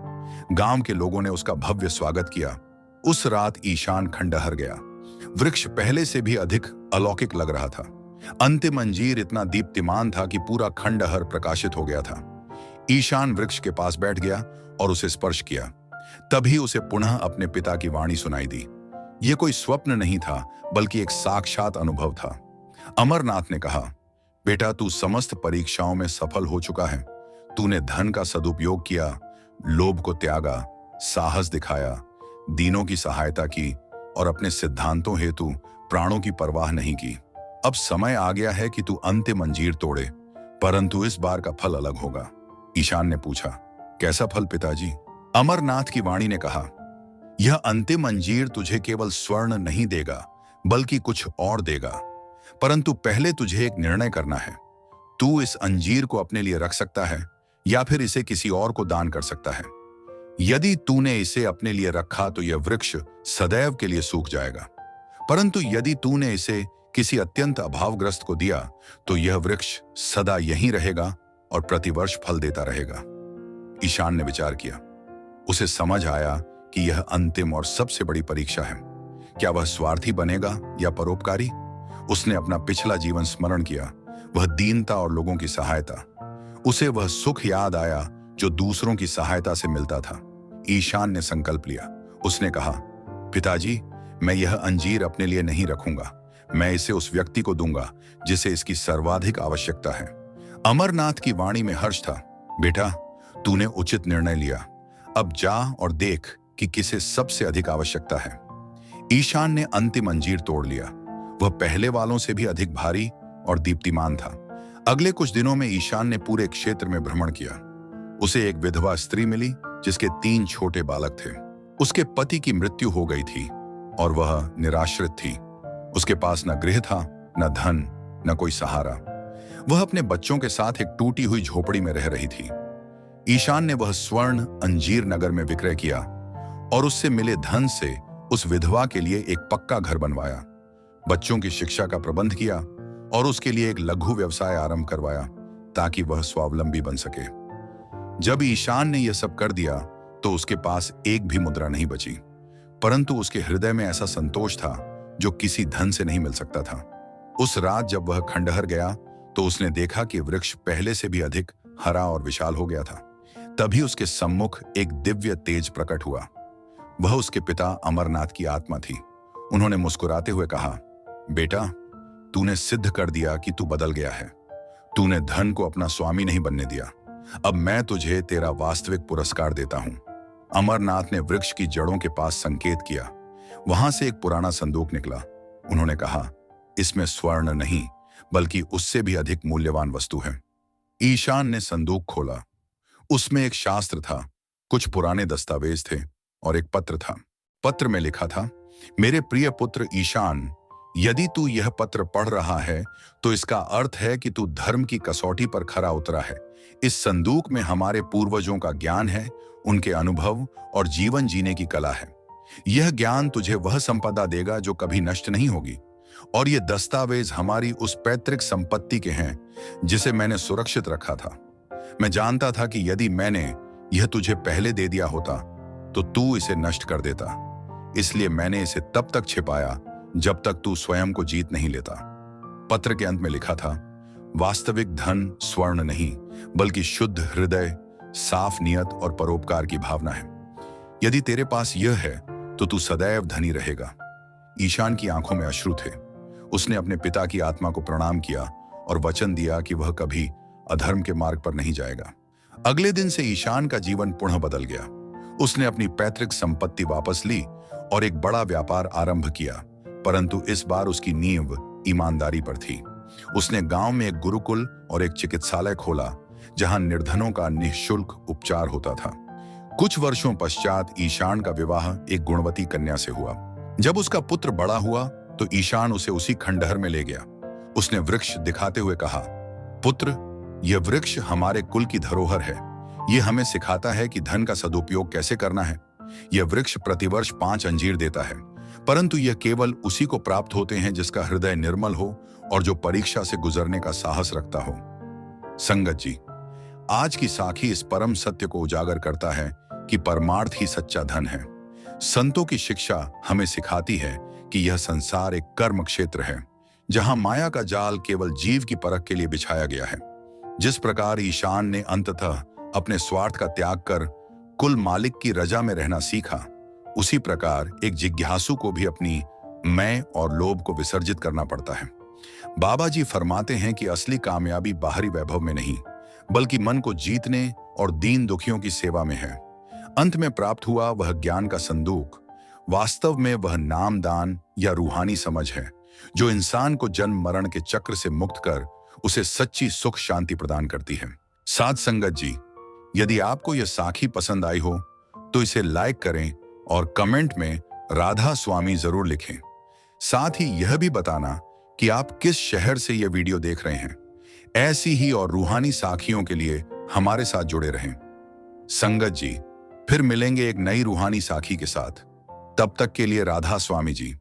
गांव के लोगों ने उसका भव्य स्वागत किया। उस रात ईशान खंडहर गया। वृक्ष पहले से भी अधिक अलौकिक लग रहा था। अंतिम अंजीर इतना दीप्तिमान था कि पूरा खंडहर प्रकाशित हो गया था। ईशान वृक्ष के पास बैठ गया और उसे स्पर्श किया। तभी उसे पुनः अपने पिता की वाणी सुनाई दी। यह कोई स्वप्न नहीं था, बल्कि एक साक्षात अनुभव था। अमरनाथ ने कहा, बेटा, तू समस्त परीक्षाओं में सफल हो चुका है। तूने धन का सदुपयोग किया, लोभ को त्यागा, साहस दिखाया, दीनों की सहायता की और अपने सिद्धांतों हेतु प्राणों की परवाह नहीं की। अब समय आ गया है कि तू अंतिम अंजीर तोड़े, परंतु इस बार का फल अलग होगा। ईशान ने पूछा, कैसा फल पिताजी? अमरनाथ की वाणी ने कहा, यह अंतिम अंजीर तुझे केवल स्वर्ण नहीं देगा, बल्कि कुछ और देगा। परंतु पहले तुझे एक निर्णय करना है। तू इस अंजीर को अपने लिए रख सकता है या फिर इसे किसी और को दान कर सकता है। यदि तूने इसे अपने लिए रखा तो यह वृक्ष सदैव के लिए सूख जाएगा, परंतु यदि तूने इसे किसी अत्यंत अभावग्रस्त को दिया तो यह वृक्ष सदा यहीं रहेगा और प्रतिवर्ष फल देता रहेगा। ईशान ने विचार किया। उसे समझ आया कि यह अंतिम और सबसे बड़ी परीक्षा है। क्या वह स्वार्थी बनेगा या परोपकारी? उसने अपना पिछला जीवन स्मरण किया, वह दीनता और लोगों की सहायता। उसे वह सुख याद आया जो दूसरों की सहायता से मिलता था। ईशान ने संकल्प लिया। उसने कहा, पिताजी, मैं यह अंजीर अपने लिए नहीं रखूंगा। मैं इसे उस व्यक्ति को दूंगा जिसे इसकी सर्वाधिक आवश्यकता है। अमरनाथ की वाणी में हर्ष था। बेटा, तूने उचित निर्णय लिया। अब जा और देख कि किसे सबसे अधिक आवश्यकता है। ईशान ने अंतिम अंजीर तोड़ लिया। वह पहले वालों से भी अधिक भारी और दीप्तिमान था। अगले कुछ दिनों में ईशान ने पूरे क्षेत्र में भ्रमण किया। उसे एक विधवा स्त्री मिली जिसके 3 छोटे बालक थे। उसके पति की मृत्यु हो गई थी और वह निराश्रित थी। उसके पास न गृह था, न धन, न कोई सहारा। वह अपने बच्चों के साथ एक टूटी हुई झोपड़ी में रह रही थी। ईशान ने वह स्वर्ण अंजीर नगर में विक्रय किया और उससे मिले धन से उस विधवा के लिए एक पक्का घर बनवाया, बच्चों की शिक्षा का प्रबंध किया और उसके लिए एक लघु व्यवसाय आरंभ करवाया ताकि वह स्वावलंबी बन सके। जब ईशान ने यह सब कर दिया तो उसके पास एक भी मुद्रा नहीं बची, परंतु उसके हृदय में ऐसा संतोष था जो किसी धन से नहीं मिल सकता था। उस रात जब वह खंडहर गया तो उसने देखा कि वृक्ष पहले से भी अधिक हरा और विशाल हो गया था। तभी उसके सम्मुख एक दिव्य तेज प्रकट हुआ। वह उसके पिता अमरनाथ की आत्मा थी। उन्होंने मुस्कुराते हुए कहा, बेटा, तूने सिद्ध कर दिया कि तू बदल गया है। तूने धन को अपना स्वामी नहीं बनने दिया। अब मैं तुझे तेरा वास्तविक पुरस्कार देता हूं। अमरनाथ ने वृक्ष की जड़ों के पास संकेत किया। वहां से एक पुराना संदूक निकला। उन्होंने कहा, इसमें स्वर्ण नहीं बल्कि उससे भी अधिक मूल्यवान वस्तु है। ईशान ने संदूक खोला। उसमें एक शास्त्र था, कुछ पुराने दस्तावेज थे और एक पत्र था। पत्र में लिखा था, मेरे प्रिय पुत्र ईशान, यदि तू यह पत्र पढ़ रहा है तो इसका अर्थ है कि तू धर्म की कसौटी पर खरा उतरा है। इस संदूक में हमारे पूर्वजों का ज्ञान है, उनके अनुभव और जीवन जीने की कला है। यह ज्ञान तुझे वह संपदा देगा जो कभी नष्ट नहीं होगी। और ये दस्तावेज हमारी उस पैतृक संपत्ति के हैं जिसे मैंने सुरक्षित रखा था। मैं जानता था कि यदि मैंने यह तुझे पहले दे दिया होता तो तू इसे नष्ट कर देता, इसलिए मैंने इसे तब तक छिपाया जब तक तू स्वयं को जीत नहीं लेता। पत्र के अंत में लिखा था, वास्तविक धन स्वर्ण नहीं बल्कि शुद्ध हृदय, साफ नियत और परोपकार की भावना है। यदि तेरे पास यह है तो तू सदैव धनी रहेगा। ईशान की आंखों में अश्रु थे। उसने अपने पिता की आत्मा को प्रणाम किया और वचन दिया कि वह कभी अधर्म के मार्ग पर नहीं जाएगा। अगले दिन से ईशान का जीवन पुनः बदल गया। उसने अपनी पैतृक संपत्ति वापस ली और एक बड़ा व्यापार आरंभ किया, परंतु इस बार उसकी नींव ईमानदारी पर थी। उसने गांव में एक गुरुकुल और एक चिकित्सालय खोला जहां निर्धनों का निःशुल्क उपचार होता था। कुछ वर्षों पश्चात ईशान का विवाह एक गुणवती कन्या से हुआ। जब उसका पुत्र बड़ा हुआ तो ईशान उसे उसी खंडहर में ले गया। उसने वृक्ष दिखाते हुए कहा, पुत्र, यह वृक्ष हमारे कुल की धरोहर है। यह हमें सिखाता है कि धन का सदुपयोग कैसे करना है। यह वृक्ष प्रतिवर्ष 5 अंजीर देता है, परंतु यह केवल उसी को प्राप्त होते हैं जिसका हृदय निर्मल हो और जो परीक्षा से गुजरने का साहस रखता हो। संगत जी, आज की साखी इस परम सत्य को उजागर करता है कि परमार्थ ही सच्चा धन है। संतों की शिक्षा हमें सिखाती है कि यह संसार एक कर्म क्षेत्र है जहां माया का जाल केवल जीव की परख के लिए बिछाया गया है। जिस प्रकार ईशान ने अंततः अपने स्वार्थ का त्याग कर कुल मालिक की रजा में रहना सीखा, उसी प्रकार एक जिज्ञासु को भी अपनी मैं और लोभ को विसर्जित करना पड़ता है। बाबा जी फरमाते हैं कि असली कामयाबी बाहरी वैभव में नहीं बल्कि मन को जीतने और दीन दुखियों की सेवा में है। अंत में प्राप्त हुआ वह ज्ञान का संदूक वास्तव में वह नामदान या रूहानी समझ है जो इंसान को जन्म मरण के चक्र से मुक्त कर उसे सच्ची सुख शांति प्रदान करती है। साध संगत जी, यदि आपको यह साखी पसंद आई हो तो इसे लाइक करें और कमेंट में राधा स्वामी जरूर लिखें। साथ ही यह भी बताना कि आप किस शहर से यह वीडियो देख रहे हैं। ऐसी ही और रूहानी साखियों के लिए हमारे साथ जुड़े रहें। संगत जी, फिर मिलेंगे एक नई रूहानी साखी के साथ। तब तक के लिए राधा स्वामी जी।